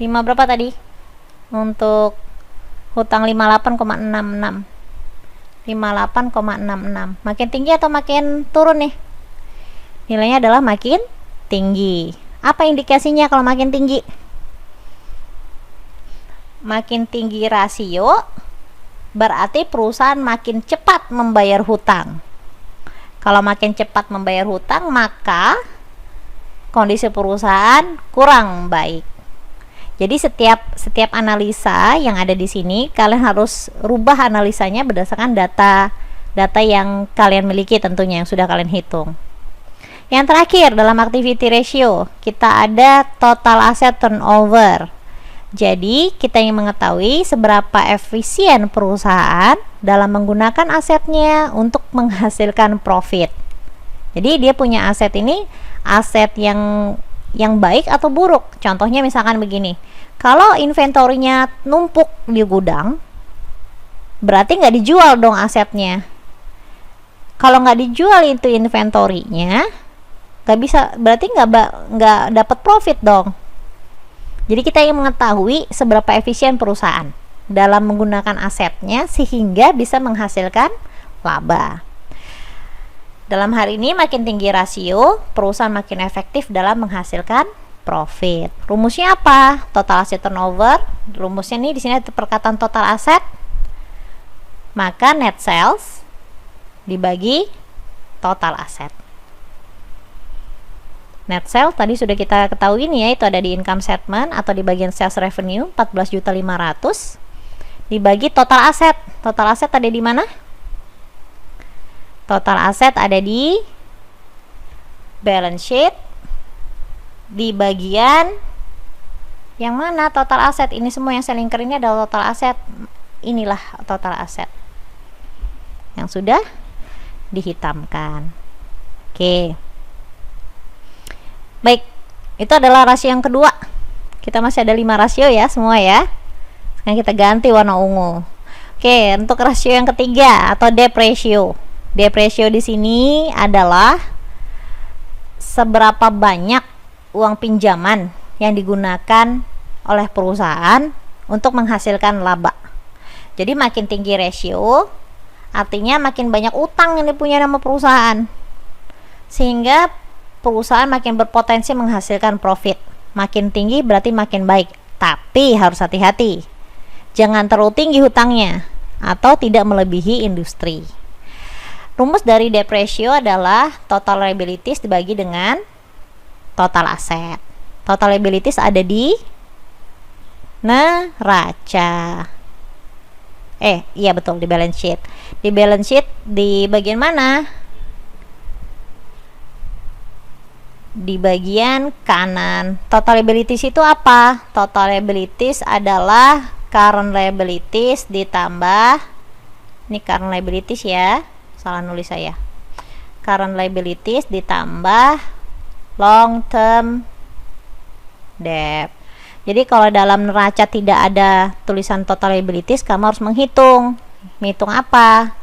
5 berapa tadi? Untuk hutang 58,66. 58,66. Makin tinggi atau makin turun nih? Nilainya adalah makin tinggi. Apa indikasinya kalau makin tinggi? Makin tinggi rasio berarti perusahaan makin cepat membayar hutang. Kalau makin cepat membayar hutang, maka kondisi perusahaan kurang baik. Jadi setiap analisa yang ada di sini kalian harus rubah analisanya berdasarkan data yang kalian miliki tentunya yang sudah kalian hitung. Yang terakhir dalam activity ratio kita ada total asset turnover. Jadi kita ingin mengetahui seberapa efisien perusahaan dalam menggunakan asetnya untuk menghasilkan profit. Jadi dia punya aset ini aset yang baik atau buruk. Contohnya misalkan begini, kalau inventorinya numpuk di gudang, berarti nggak dijual dong asetnya. Kalau nggak dijual itu inventorinya, nggak bisa, berarti nggak dapat profit dong. Jadi kita ingin mengetahui seberapa efisien perusahaan dalam menggunakan asetnya sehingga bisa menghasilkan laba. Dalam hal ini makin tinggi rasio, perusahaan makin efektif dalam menghasilkan profit. Rumusnya apa? Total asset turnover. Rumusnya nih di sini ada perkataan total aset. Maka net sales dibagi total aset. Net sales tadi sudah kita ketahui nih ya, itu ada di income statement atau di bagian sales revenue 14.500 dibagi total aset. Total aset ada di mana? Total aset ada di balance sheet, di bagian yang mana total aset. Ini semua yang saya lingkar ini adalah total aset. Inilah total aset yang sudah dihitamkan. Oke, baik, itu adalah rasio yang kedua. Kita masih ada 5 rasio ya semua ya. Sekarang kita ganti warna ungu. Oke, untuk rasio yang ketiga atau debt ratio. Debt ratio di sini adalah seberapa banyak uang pinjaman yang digunakan oleh perusahaan untuk menghasilkan laba. Jadi makin tinggi rasio, artinya makin banyak utang yang dipunyai sama perusahaan, sehingga perusahaan makin berpotensi menghasilkan profit. Makin tinggi berarti makin baik, tapi harus hati-hati, jangan terlalu tinggi hutangnya atau tidak melebihi industri. Rumus dari debt ratio adalah total liabilities dibagi dengan total aset. Total liabilities ada di neraca. Iya betul, di balance sheet. Di balance sheet di bagian mana? Di bagian kanan. Total liabilities itu apa? Total liabilities adalah current liabilities ditambah, ini current liabilities ya, salah nulis saya, current liabilities ditambah long term debt. Jadi kalau dalam neraca tidak ada tulisan total liabilities, kamu harus menghitung apa?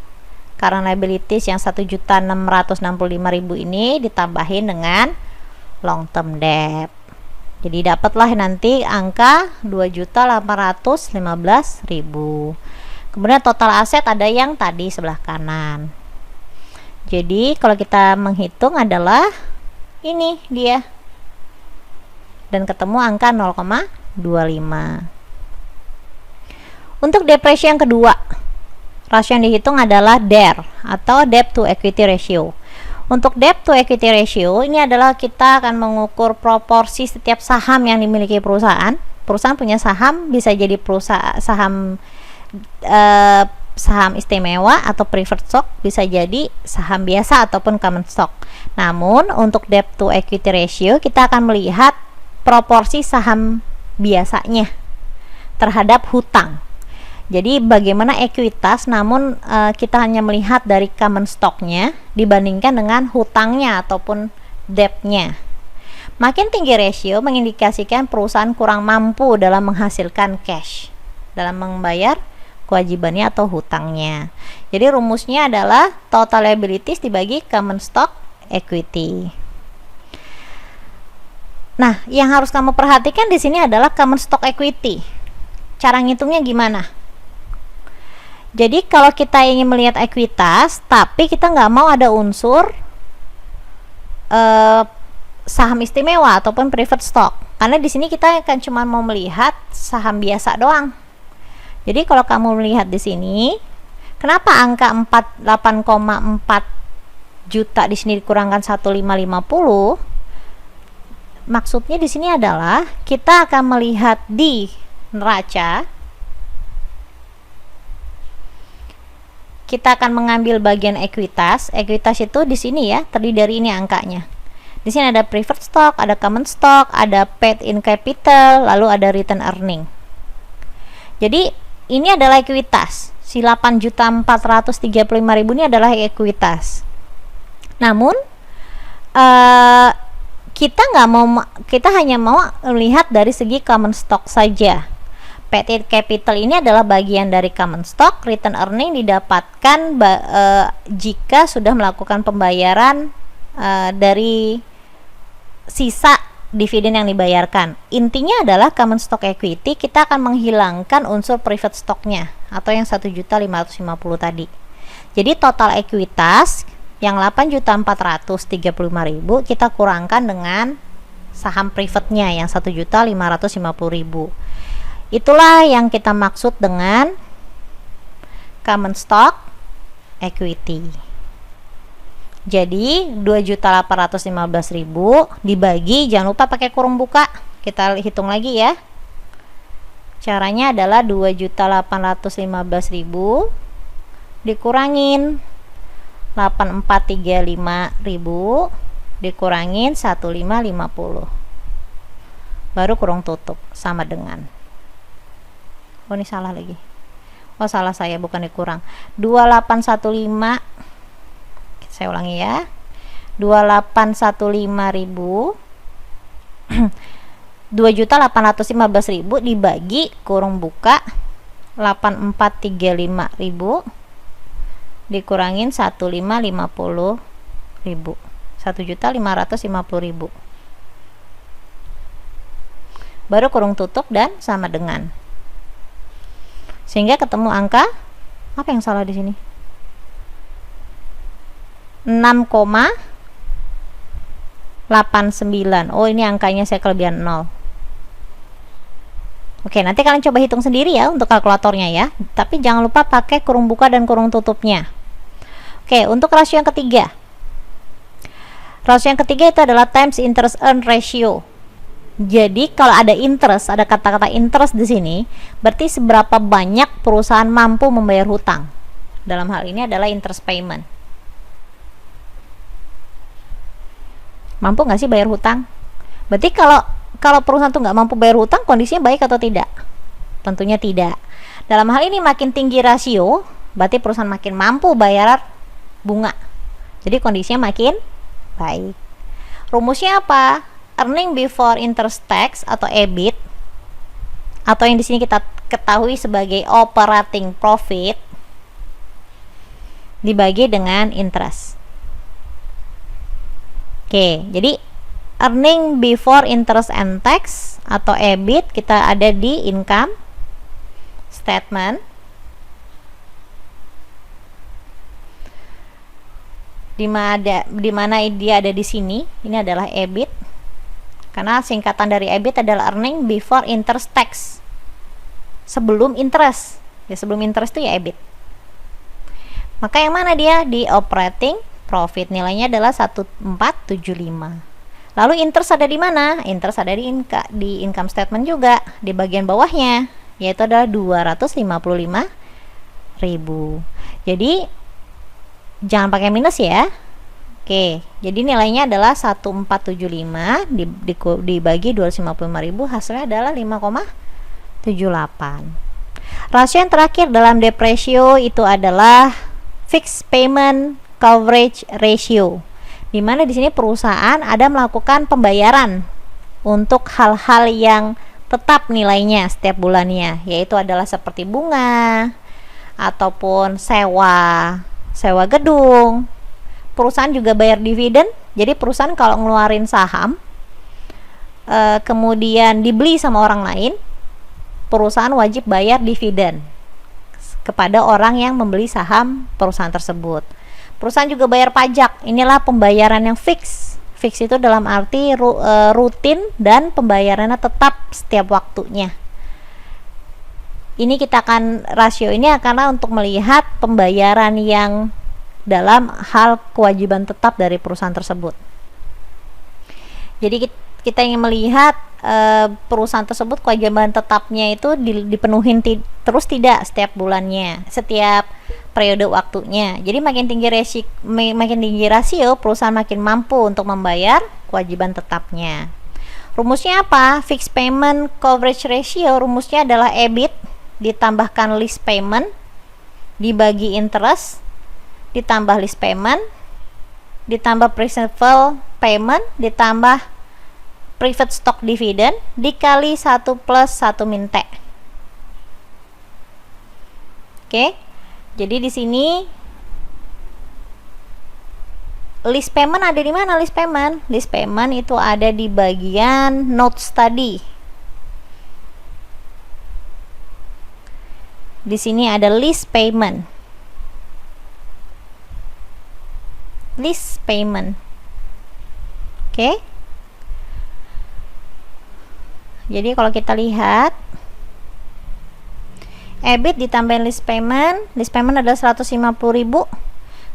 Current liabilities yang 1.665.000 ini ditambahin dengan long term debt. Jadi dapatlah nanti angka 2.815.000. Kemudian total aset ada yang tadi sebelah kanan. Jadi kalau kita menghitung adalah ini dia, dan ketemu angka 0,25. Untuk debt ratio yang kedua, rasio yang dihitung adalah DER atau debt to equity ratio. Untuk debt to equity ratio ini adalah kita akan mengukur proporsi setiap saham yang dimiliki perusahaan. Perusahaan punya saham, bisa jadi perusahaan saham istimewa atau preferred stock, bisa jadi saham biasa ataupun common stock. Namun untuk debt to equity ratio kita akan melihat proporsi saham biasanya terhadap hutang. Jadi bagaimana ekuitas, namun kita hanya melihat dari common stocknya dibandingkan dengan hutangnya ataupun debtnya. Makin tinggi rasio mengindikasikan perusahaan kurang mampu dalam menghasilkan cash, dalam membayar kewajibannya atau hutangnya. Jadi rumusnya adalah total liabilities dibagi common stock equity. Nah, yang harus kamu perhatikan di sini adalah common stock equity. Cara ngitungnya gimana? Jadi kalau kita ingin melihat ekuitas, tapi kita nggak mau ada unsur saham istimewa ataupun preferred stock, karena di sini kita akan cuma mau melihat saham biasa doang. Jadi kalau kamu melihat di sini, kenapa angka 8,4 juta di sini dikurangkan 1.550? Maksudnya di sini adalah kita akan melihat di neraca. Kita akan mengambil bagian ekuitas. Ekuitas itu di sini ya, terdiri dari ini angkanya. Di sini ada preferred stock, ada common stock, ada paid in capital, lalu ada return earning. Jadi ini adalah ekuitas. Si 8.435.000 ini adalah ekuitas. Namun kita hanya mau melihat dari segi common stock saja. Paid in capital ini adalah bagian dari common stock. Return earning didapatkan jika sudah melakukan pembayaran dari sisa dividen yang dibayarkan. Intinya adalah common stock equity kita akan menghilangkan unsur preferred stocknya atau yang 1.550 tadi. Jadi total ekuitas yang 8.435.000 kita kurangkan dengan saham preferrednya yang 1.550.000. Itulah yang kita maksud dengan common stock equity. Jadi 2.815.000 dibagi, jangan lupa pakai kurung buka. Kita hitung lagi ya. Caranya adalah 2.815.000 dikurangin 8435.000 dikurangin 1550, baru kurung tutup sama dengan, oh ini salah lagi, oh salah saya, bukan dikurang, 2815, saya ulangi ya, 2815.000 2.815.000 dibagi kurung buka 8435.000 dikurangin 1550.000, 1.550.000, baru kurung tutup dan sama dengan, sehingga ketemu angka apa yang salah di sini, 6,89. Oh ini angkanya saya kelebihan 0. Oke, nanti kalian coba hitung sendiri ya untuk kalkulatornya ya, tapi jangan lupa pakai kurung buka dan kurung tutupnya. Oke, untuk rasio yang ketiga, rasio yang ketiga itu adalah times interest earn ratio. Jadi kalau ada interest, ada kata-kata interest di sini, berarti seberapa banyak perusahaan mampu membayar hutang. Dalam hal ini adalah interest payment. Mampu nggak sih bayar hutang? Berarti kalau perusahaan tuh nggak mampu bayar hutang, kondisinya baik atau tidak? Tentunya tidak. Dalam hal ini makin tinggi rasio, berarti perusahaan makin mampu bayar bunga. Jadi kondisinya makin baik. Rumusnya apa? Earning before interest tax atau EBIT, atau yang di sini kita ketahui sebagai operating profit, dibagi dengan interest. Oke, jadi earning before interest and tax atau EBIT kita ada di income statement, di mana dia ada di sini. Ini adalah EBIT, karena singkatan dari EBIT adalah earning before interest tax, sebelum interest ya, sebelum interest itu ya EBIT. Maka yang mana dia di operating profit, nilainya adalah 1475. Lalu interest ada di mana? Interest ada di income statement juga, di bagian bawahnya, yaitu adalah 255.000. Jadi jangan pakai minus ya. Oke, jadi nilainya adalah 1475 dibagi 255.000, hasilnya adalah 5,78. Rasio yang terakhir dalam debt ratio itu adalah fixed payment coverage ratio, di mana di sini perusahaan ada melakukan pembayaran untuk hal-hal yang tetap nilainya setiap bulannya, yaitu adalah seperti bunga ataupun sewa gedung. Perusahaan juga bayar dividen. Jadi perusahaan kalau ngeluarin saham kemudian dibeli sama orang lain, perusahaan wajib bayar dividen kepada orang yang membeli saham perusahaan tersebut. Perusahaan juga bayar pajak. Inilah pembayaran yang fix. Fix itu dalam arti rutin dan pembayarannya tetap setiap waktunya. Ini kita akan rasio ini karena untuk melihat pembayaran yang dalam hal kewajiban tetap dari perusahaan tersebut. Jadi kita ingin melihat perusahaan tersebut kewajiban tetapnya itu dipenuhin terus tidak setiap bulannya, setiap periode waktunya. Jadi makin tinggi rasio, perusahaan makin mampu untuk membayar kewajiban tetapnya. Rumusnya apa? Fixed payment coverage ratio, rumusnya adalah EBIT ditambahkan lease payment dibagi interest ditambah lease payment ditambah principal payment ditambah private stock dividend dikali 1 plus 1 min T. Oke. Jadi di sini list payment ada di mana? List payment itu ada di bagian notes tadi. Di sini ada list payment. Oke. Jadi kalau kita lihat EBIT ditambahin list payment adalah 150.000.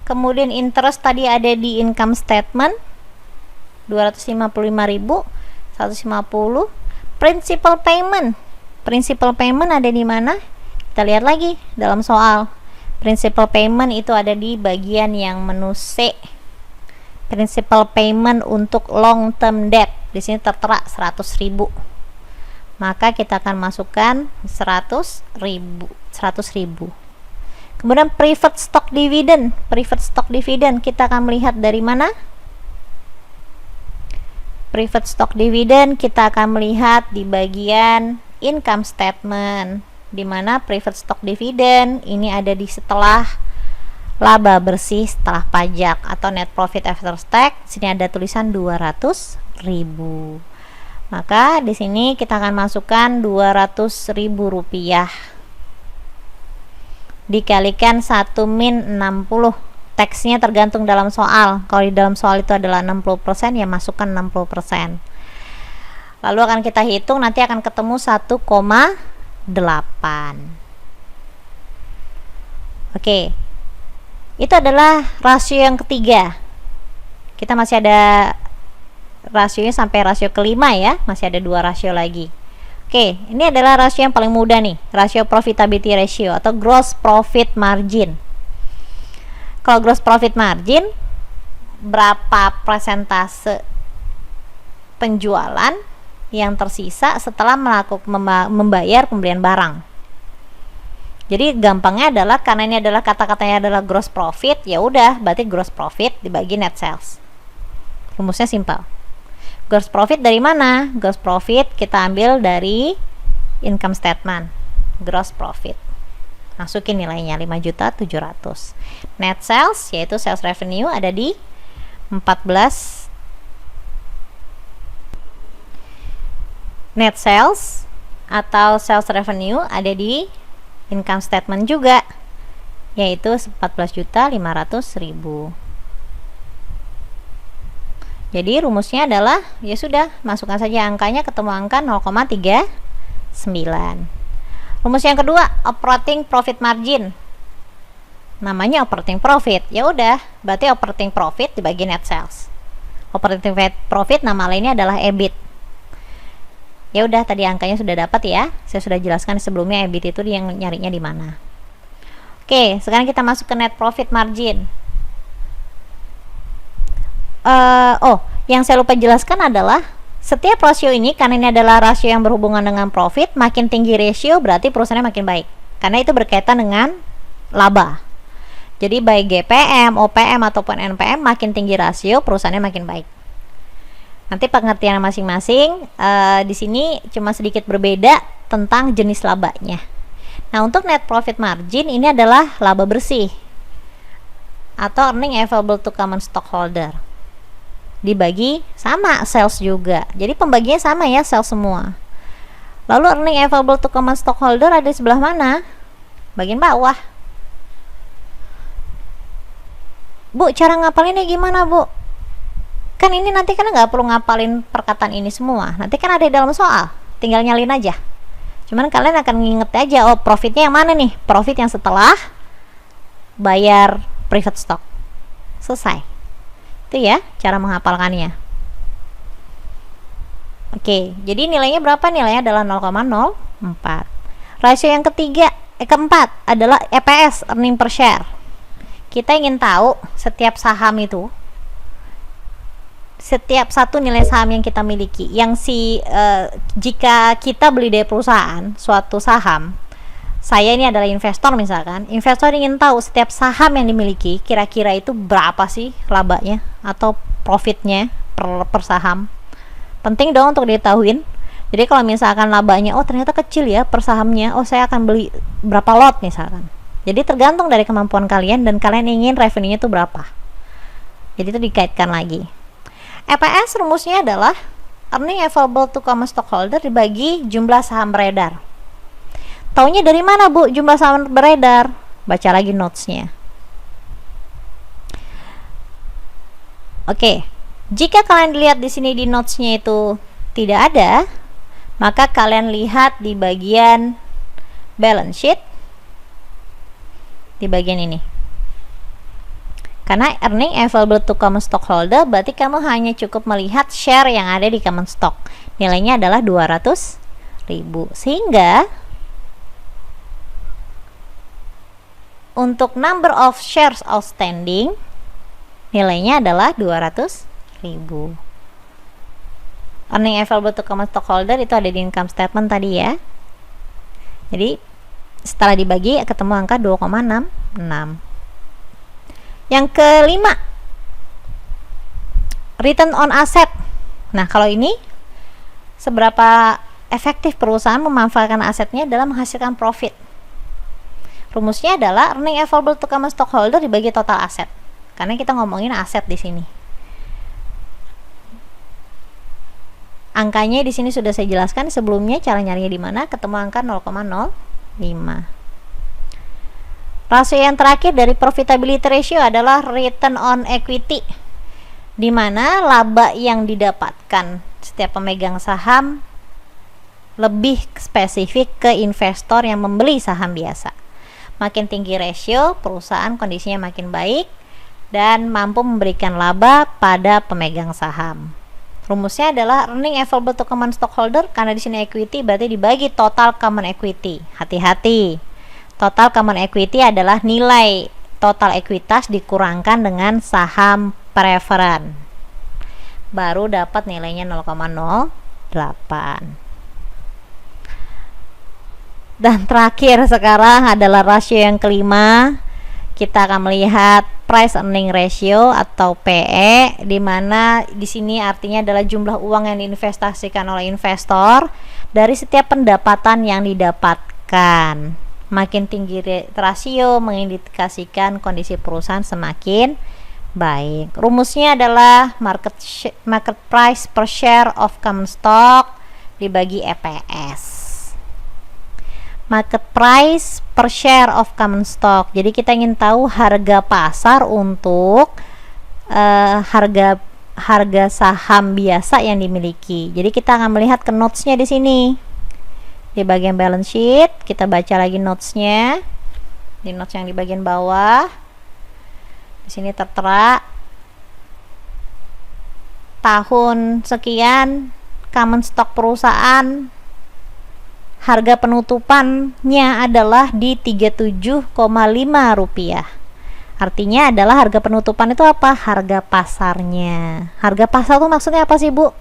Kemudian interest tadi ada di income statement 255.000, 150. Principal Principal payment ada di mana? Kita lihat lagi dalam soal. Principal payment itu ada di bagian yang menu C. Principal payment untuk long term debt. Di sini tertera 100.000. Maka kita akan masukkan 100.000. Kemudian preferred stock dividend. Preferred stock dividend kita akan melihat dari mana? Preferred stock dividend kita akan melihat di bagian income statement, di mana preferred stock dividend ini ada di setelah laba bersih setelah pajak atau net profit after tax. Sini ada tulisan 200.000. Maka di sini kita akan masukkan 200.000 rupiah dikalikan 1 min 60. Teksnya tergantung dalam soal. Kalau di dalam soal itu adalah 60%, ya masukkan 60%. Lalu akan kita hitung, nanti akan ketemu 1,8. Oke, itu adalah rasio yang ketiga. Kita masih ada rasionya sampai rasio kelima ya, masih ada 2 rasio lagi. Oke, ini adalah rasio yang paling mudah nih, rasio profitability ratio atau gross profit margin. Kalau gross profit margin, berapa persentase penjualan yang tersisa setelah membayar pembelian barang. Jadi gampangnya adalah karena ini adalah kata-katanya adalah gross profit, ya udah berarti gross profit dibagi net sales. Rumusnya simpel. Gross profit dari mana? Gross profit kita ambil dari income statement. Gross profit. Masukin nilainya 5.700.000. Net sales yaitu sales revenue ada di 14. Net sales atau sales revenue ada di income statement juga, yaitu 14.500.000. Jadi rumusnya adalah ya sudah, masukkan saja angkanya, ketemu angka 0,39. Rumus yang kedua, operating profit margin. Namanya operating profit, ya udah berarti operating profit dibagi net sales. Operating profit nama lainnya adalah EBIT. Ya udah, tadi angkanya sudah dapat ya. Saya sudah jelaskan sebelumnya EBIT itu yang nyarinya di mana. Oke, sekarang kita masuk ke net profit margin. Yang saya lupa jelaskan adalah setiap rasio ini, karena ini adalah rasio yang berhubungan dengan profit, makin tinggi rasio berarti perusahaannya makin baik. Karena itu berkaitan dengan laba. Jadi baik GPM, OPM ataupun NPM, makin tinggi rasio perusahaannya makin baik. Nanti pengertian masing-masing di sini cuma sedikit berbeda tentang jenis labanya. Nah, untuk net profit margin ini adalah laba bersih atau earning available to common stockholder. Dibagi sama sales juga. Jadi pembagiannya sama ya, sales semua. Lalu earning available to common stockholder ada di sebelah mana? Bagian bawah. Bu, cara ngapalinnya gimana, Bu? Kan ini nanti kan nggak perlu ngapalin perkataan ini semua, nanti kan ada di dalam soal, tinggal nyalin aja. Cuman kalian akan nginget aja, oh profitnya yang mana nih? Profit yang setelah bayar private stock. Selesai. Itu ya cara menghafalkannya. Oke, jadi nilainya berapa? Nilainya adalah 0,04. Rasio yang keempat adalah EPS, earning per share. Kita ingin tahu setiap saham itu, setiap satu nilai saham yang kita miliki, yang jika kita beli dari perusahaan suatu saham, saya ini adalah investor misalkan, investor ingin tahu setiap saham yang dimiliki kira-kira itu berapa sih labanya atau profitnya per saham. Penting dong untuk diketahuin. Jadi kalau misalkan labanya, oh ternyata kecil ya per sahamnya, oh saya akan beli berapa lot misalkan. Jadi tergantung dari kemampuan kalian dan kalian ingin revenue-nya itu berapa. Jadi itu dikaitkan lagi. EPS rumusnya adalah earning available to common stockholder dibagi jumlah saham beredar. Taunya dari mana, Bu, jumlah saham beredar? Baca lagi notes-nya. Oke, jika kalian lihat di sini di notes-nya itu tidak ada, maka kalian lihat di bagian balance sheet, di bagian ini. Karena earning available to common stockholder berarti kamu hanya cukup melihat share yang ada di common stock. Nilainya adalah 200.000. Sehingga untuk number of shares outstanding nilainya adalah 200.000. Earning available to common stockholder itu ada di income statement tadi ya. Jadi setelah dibagi ketemu angka 2,66. Yang kelima, return on asset. Nah, kalau ini seberapa efektif perusahaan memanfaatkan asetnya dalam menghasilkan profit. Rumusnya adalah earning available to common stockholder dibagi total aset. Karena kita ngomongin aset di sini. Angkanya di sini sudah saya jelaskan sebelumnya, cara nyarinya di mana, ketemu angka 0,05. Rasio yang terakhir dari profitability ratio adalah return on equity, di mana laba yang didapatkan setiap pemegang saham lebih spesifik ke investor yang membeli saham biasa. Makin tinggi rasio, perusahaan kondisinya makin baik dan mampu memberikan laba pada pemegang saham. Rumusnya adalah earning available to common stockholder, karena di sini equity berarti dibagi total common equity. Hati-hati. Total common equity adalah nilai total ekuitas dikurangkan dengan saham preferen. Baru dapat nilainya 0,08. Dan terakhir sekarang adalah rasio yang kelima. Kita akan melihat price earning ratio atau PE, di mana di sini artinya adalah jumlah uang yang diinvestasikan oleh investor dari setiap pendapatan yang didapatkan. Makin tinggi rasio mengindikasikan kondisi perusahaan semakin baik. Rumusnya adalah market price per share of common stock dibagi EPS. Market price per share of common stock. Jadi kita ingin tahu harga pasar untuk harga saham biasa yang dimiliki. Jadi kita akan melihat ke notesnya di sini. Di bagian balance sheet kita baca lagi notesnya. Di notes yang di bagian bawah. Di sini tertera tahun sekian common stock perusahaan, harga penutupannya adalah di 37,5 rupiah. Artinya adalah harga penutupan itu apa? Harga pasarnya. Harga pasar itu maksudnya apa sih, Bu?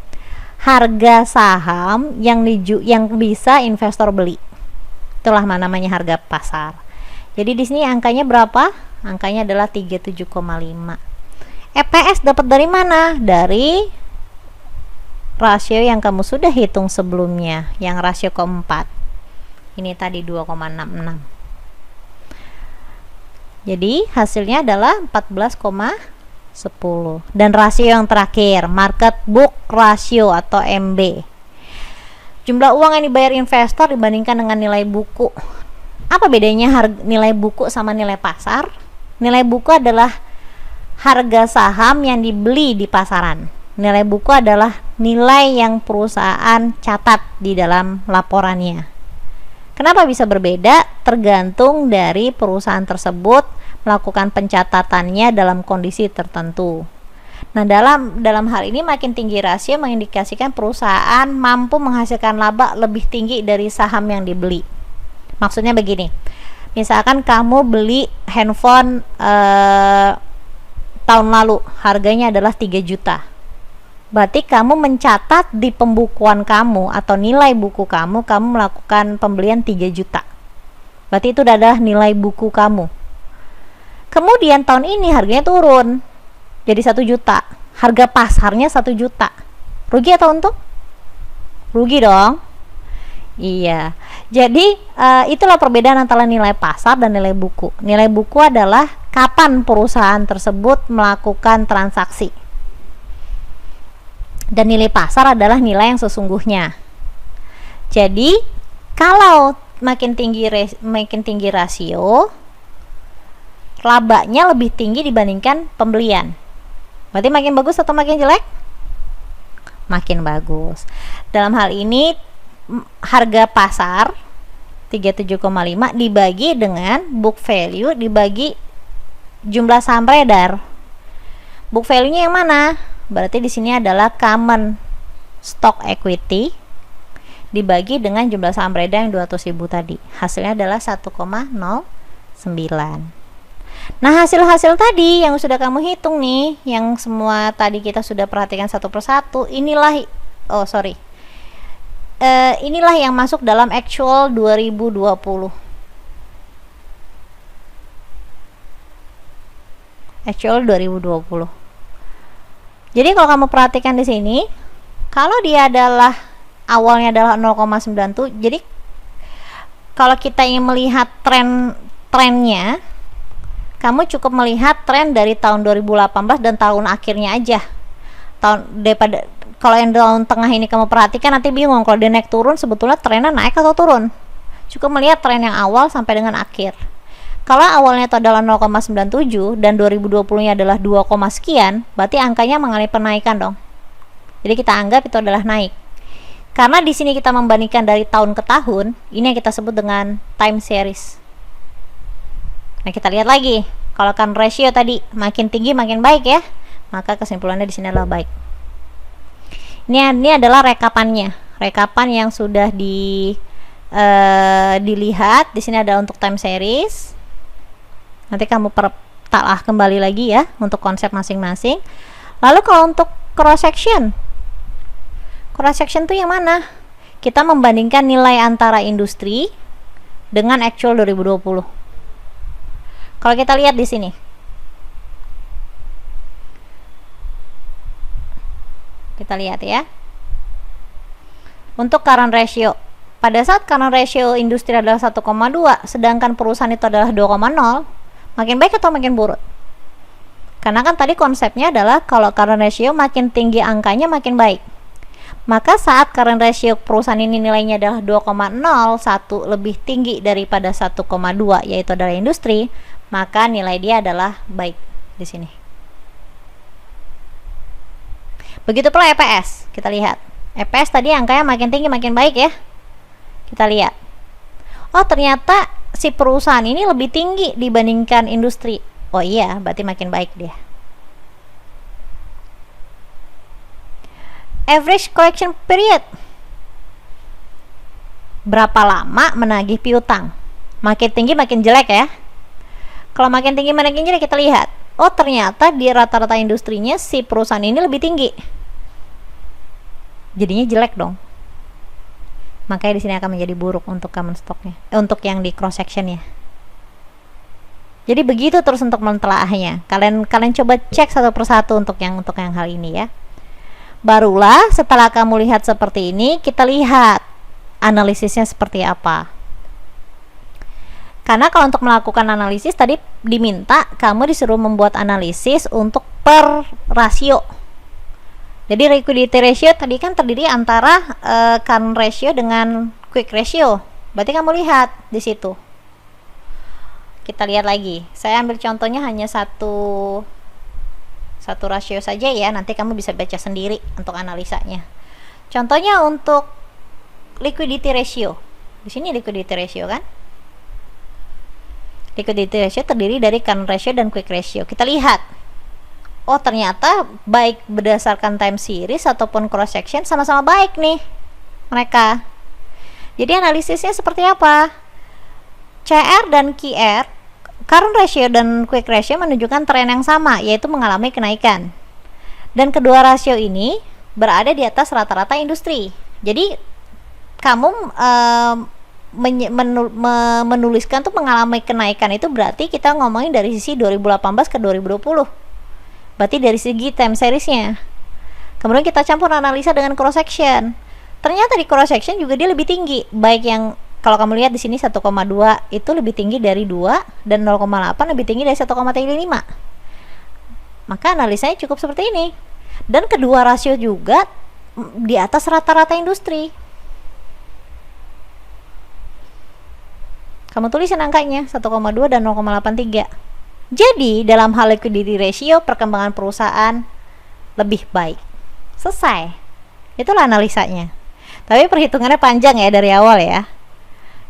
Harga saham yang bisa investor beli. Itulah namanya harga pasar. Jadi di sini angkanya berapa? Angkanya adalah 37,5. EPS dapat dari mana? Dari rasio yang kamu sudah hitung sebelumnya, yang rasio keempat. Ini tadi 2,66. Jadi hasilnya adalah 14,10. Dan rasio yang terakhir, market book ratio atau MB. Jumlah uang yang dibayar investor dibandingkan dengan nilai buku. Apa bedanya nilai buku sama nilai pasar? Nilai buku adalah harga saham yang dibeli di pasaran. Nilai buku adalah nilai yang perusahaan catat di dalam laporannya. Kenapa bisa berbeda? Tergantung dari perusahaan tersebut melakukan pencatatannya dalam kondisi tertentu. Nah, dalam hal ini makin tinggi rasio mengindikasikan perusahaan mampu menghasilkan laba lebih tinggi dari saham yang dibeli. Maksudnya begini, misalkan kamu beli handphone tahun lalu, harganya adalah 3 juta. Berarti kamu mencatat di pembukuan kamu atau nilai buku kamu melakukan pembelian 3 juta. Berarti itu adalah nilai buku kamu. Kemudian tahun ini harganya turun jadi 1 juta. Harga pasarnya 1 juta. Rugi atau untung? Rugi dong. Iya. Jadi itulah perbedaan antara nilai pasar dan nilai buku. Nilai buku adalah kapan perusahaan tersebut melakukan transaksi. Dan nilai pasar adalah nilai yang sesungguhnya. Jadi kalau makin tinggi rasio, labanya lebih tinggi dibandingkan pembelian. Berarti makin bagus atau makin jelek? Makin bagus. Dalam hal ini harga pasar 37,5 dibagi dengan book value dibagi jumlah saham beredar. Book value-nya yang mana? Berarti di sini adalah common stock equity dibagi dengan jumlah saham beredar yang 200.000 tadi. Hasilnya adalah 1,09. Nah, hasil-hasil tadi yang sudah kamu hitung nih, yang semua tadi kita sudah perhatikan satu persatu, inilah inilah yang masuk dalam actual 2020. Actual 2020. Jadi kalau kamu perhatikan di sini, kalau dia adalah awalnya adalah 0,97, jadi kalau kita ingin melihat trennya, kamu cukup melihat tren dari tahun 2018 dan tahun akhirnya aja. Daripada kalau yang tahun tengah ini kamu perhatikan nanti bingung kalau dia naik turun, sebetulnya trennya naik atau turun. Cukup melihat tren yang awal sampai dengan akhir. Kalau awalnya itu adalah 0,97 dan 2020-nya adalah 2, sekian, berarti angkanya mengalami penaikan dong. Jadi kita anggap itu adalah naik. Karena di sini kita membandingkan dari tahun ke tahun, ini yang kita sebut dengan time series. Nah, kita lihat lagi. Kalau kan ratio tadi makin tinggi makin baik ya, maka kesimpulannya di sini adalah baik. Ini adalah rekapan yang sudah dilihat. Di sini ada untuk time series. Nanti kamu talah kembali lagi ya untuk konsep masing-masing. Lalu kalau untuk cross section itu yang mana? Kita membandingkan nilai antara industri dengan actual 2020. Kalau kita lihat di sini, kita lihat ya, untuk current ratio, pada saat current ratio industri adalah 1,2, sedangkan perusahaan itu adalah 2,0, makin baik atau makin buruk? Karena kan tadi konsepnya adalah kalau current ratio makin tinggi angkanya makin baik. Maka saat current ratio perusahaan ini nilainya adalah 2,01, lebih tinggi daripada 1,2, yaitu adalah industri, maka nilai dia adalah baik di sini. Begitu pula EPS. Kita lihat. EPS tadi angkanya makin tinggi makin baik ya. Kita lihat. Oh, ternyata si perusahaan ini lebih tinggi dibandingkan industri. Oh iya, berarti makin baik dia. Average collection period, berapa lama menagih piutang? Makin tinggi makin jelek ya. Kalau makin tinggi makin jelek, kita lihat, oh ternyata di rata-rata industrinya si perusahaan ini lebih tinggi, jadinya jelek dong. Makanya di sini akan menjadi buruk untuk common stocknya, untuk yang di cross section ya. Jadi begitu terus untuk menelaahnya. Kalian coba cek satu persatu untuk yang hal ini ya. Barulah setelah kamu lihat seperti ini, kita lihat analisisnya seperti apa. Karena kalau untuk melakukan analisis tadi diminta kamu disuruh membuat analisis untuk per rasio. Jadi liquidity ratio tadi kan terdiri antara current ratio dengan quick ratio. Berarti kamu lihat di situ. Kita lihat lagi. Saya ambil contohnya hanya satu rasio saja ya. Nanti kamu bisa baca sendiri untuk analisanya. Contohnya untuk liquidity ratio. Di sini liquidity ratio kan? Liquidity ratio terdiri dari current ratio dan quick ratio. Kita lihat. Oh ternyata baik berdasarkan time series ataupun cross section sama-sama baik nih mereka. Jadi analisisnya seperti apa? CR dan QR, current ratio dan quick ratio menunjukkan tren yang sama, yaitu mengalami kenaikan. Dan kedua rasio ini berada di atas rata-rata industri. Jadi kamu menuliskan tuh mengalami kenaikan itu berarti kita ngomongin dari sisi 2018 ke 2020. Berarti dari segi time seriesnya. Kemudian kita campur analisa dengan cross section. Ternyata di cross section juga dia lebih tinggi. Baik yang kalau kamu lihat di sini 1,2 itu lebih tinggi dari 2 dan 0,8 lebih tinggi dari 1,35. Maka analisanya cukup seperti ini. Dan kedua rasio juga di atas rata-rata industri. Kamu tulisin angkanya 1,2 dan 0,83. Jadi dalam hal liquidity ratio perkembangan perusahaan lebih baik. Selesai. Itulah analisanya. Tapi perhitungannya panjang ya dari awal ya.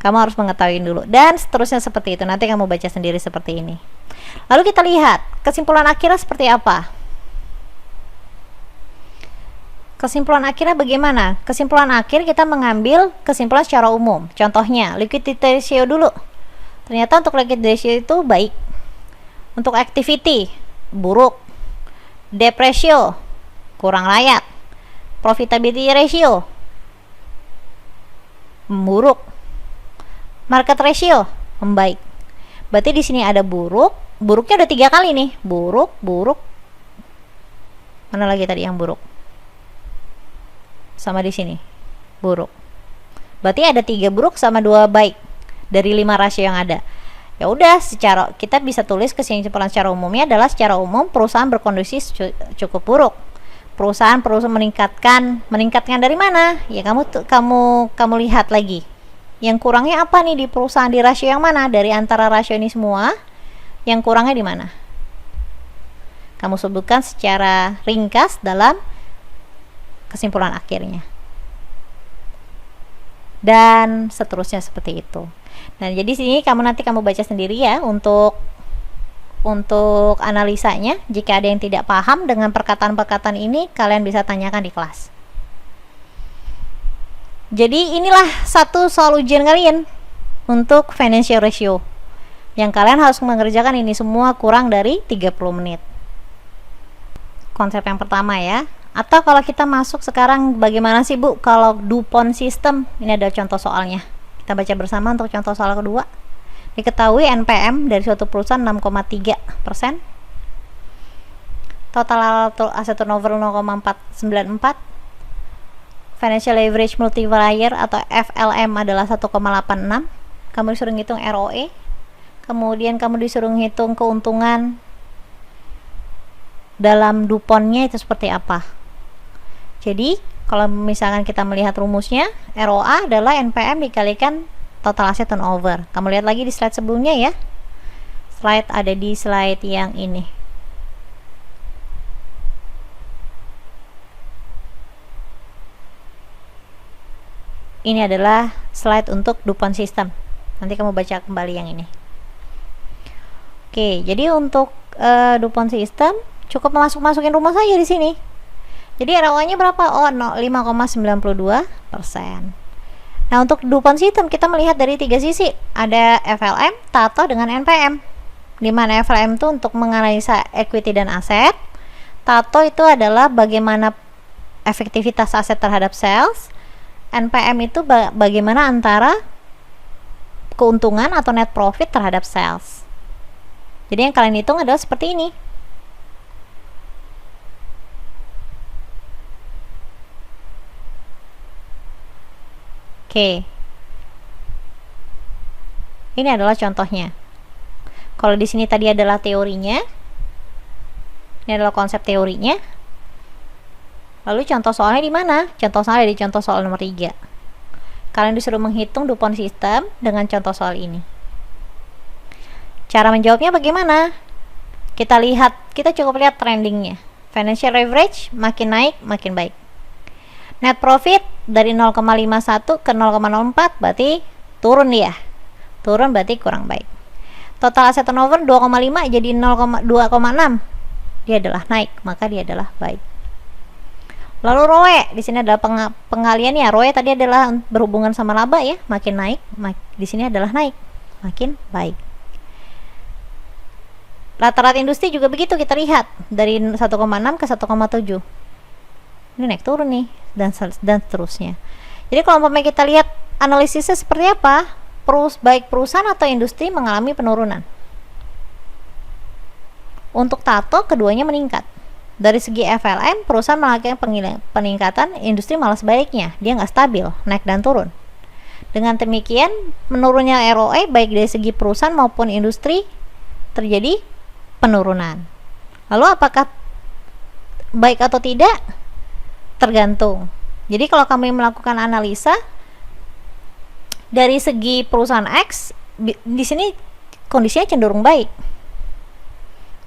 Kamu harus mengetahui dulu. Dan seterusnya seperti itu. Nanti kamu baca sendiri seperti ini. Lalu kita lihat kesimpulan akhirnya seperti apa. Kesimpulan akhirnya bagaimana? Kesimpulan akhir kita mengambil kesimpulan secara umum. Contohnya, liquidity ratio dulu. Ternyata untuk liquidity ratio itu baik. Untuk activity, buruk. Debt ratio, kurang layak. Profitability ratio, buruk. Market ratio, membaik. Berarti di sini ada buruk. Buruknya ada 3 kali nih. Buruk, buruk. Mana lagi tadi yang buruk? Sama di sini buruk. Berarti ada 3 buruk sama 2 baik dari 5 rasio yang ada. Ya udah, secara kita bisa tulis kesimpulan secara umumnya adalah secara umum perusahaan berkondisi cukup buruk. Perusahaan perlu meningkatkan dari mana? Ya kamu lihat lagi. Yang kurangnya apa nih di perusahaan, di rasio yang mana? Dari antara rasio ini semua, yang kurangnya di mana? Kamu sebutkan secara ringkas dalam kesimpulan akhirnya, dan seterusnya seperti itu. Nah, jadi sini nanti kamu baca sendiri ya untuk analisanya. Jika ada yang tidak paham dengan perkataan-perkataan ini, kalian bisa tanyakan di kelas. Jadi inilah satu soal ujian kalian untuk financial ratio, yang kalian harus mengerjakan ini semua kurang dari 30 menit. Konsep yang pertama ya. Atau kalau kita masuk sekarang, bagaimana sih Bu kalau DuPont system? Ini ada contoh soalnya. Kita baca bersama untuk contoh soal kedua. Diketahui NPM dari suatu perusahaan 6,3%. Total asset turnover 0,494. Financial leverage multiplier atau FLM adalah 1,86. Kamu disuruh ngitung ROE. Kemudian kamu disuruh ngitung keuntungan dalam DuPont-nya itu seperti apa. Jadi kalau misalkan kita melihat rumusnya, ROA adalah NPM dikalikan total asset turnover. Kamu lihat lagi di slide sebelumnya ya. Slide ada di slide yang ini. Ini adalah slide untuk DuPont system. Nanti kamu baca kembali yang ini. Oke, jadi untuk DuPont system cukup masukin rumus saja di sini. Jadi ROA-nya berapa? Oh, 5,92%. Nah, untuk DuPont system kita melihat dari 3 sisi. Ada FLM, TATO dengan NPM. Di mana FLM itu untuk menganalisa equity dan aset. TATO itu adalah bagaimana efektivitas aset terhadap sales. NPM itu bagaimana antara keuntungan atau net profit terhadap sales. Jadi yang kalian hitung adalah seperti ini. Oke. Ini adalah contohnya. Kalau di sini tadi adalah teorinya. Ini adalah konsep teorinya. Lalu contoh soalnya di mana? Contoh soalnya di contoh soal nomor 3. Kalian disuruh menghitung DuPont system dengan contoh soal ini. Cara menjawabnya bagaimana? Kita cukup lihat trendingnya. Financial leverage makin naik, makin baik. Net profit dari 0,51 ke 0,04 berarti turun dia. Turun berarti kurang baik. Total asset turnover 2,5 jadi 2,6. Dia adalah naik, maka dia adalah baik. Lalu ROE, di sini adalah pengaliannya. ROE tadi adalah berhubungan sama laba ya, makin naik, di sini adalah naik, makin baik. Rata-rata industri juga begitu, kita lihat dari 1,6 ke 1,7. Ini naik turun nih, dan seterusnya. Jadi kalau kita lihat analisisnya seperti apa, baik perusahaan atau industri mengalami penurunan. Untuk TATO keduanya meningkat. Dari segi FLM, perusahaan melakukan peningkatan, industri malah sebaliknya, dia nggak stabil, naik dan turun. Dengan demikian, menurunnya ROE baik dari segi perusahaan maupun industri terjadi penurunan. Lalu apakah baik atau tidak? Tergantung. Jadi kalau kami melakukan analisa dari segi perusahaan X, di sini kondisinya cenderung baik.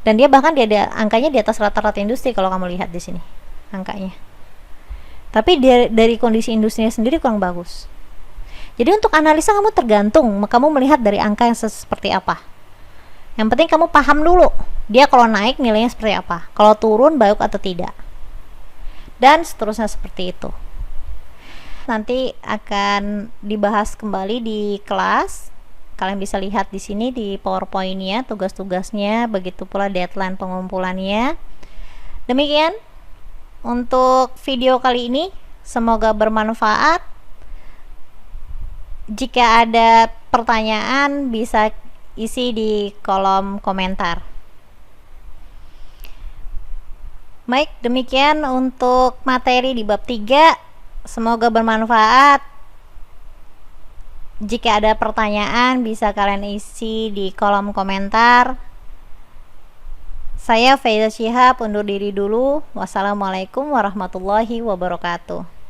Dan dia bahkan angkanya di atas rata-rata industri kalau kamu lihat di sini angkanya. Tapi dari kondisi industrinya sendiri kurang bagus. Jadi untuk analisa kamu tergantung, kamu melihat dari angka yang seperti apa. Yang penting kamu paham dulu, dia kalau naik nilainya seperti apa, kalau turun baik atau tidak. dan seterusnya seperti itu. Nanti akan dibahas kembali di kelas. Kalian bisa lihat di sini di PowerPoint-nya tugas-tugasnya, begitu pula deadline pengumpulannya. Demikian untuk video kali ini, semoga bermanfaat. Jika ada pertanyaan bisa isi di kolom komentar. Baik, demikian untuk materi di bab 3. Semoga bermanfaat. Jika ada pertanyaan bisa kalian isi di kolom komentar. Saya Faiza Shihab undur diri dulu. Wassalamualaikum warahmatullahi wabarakatuh.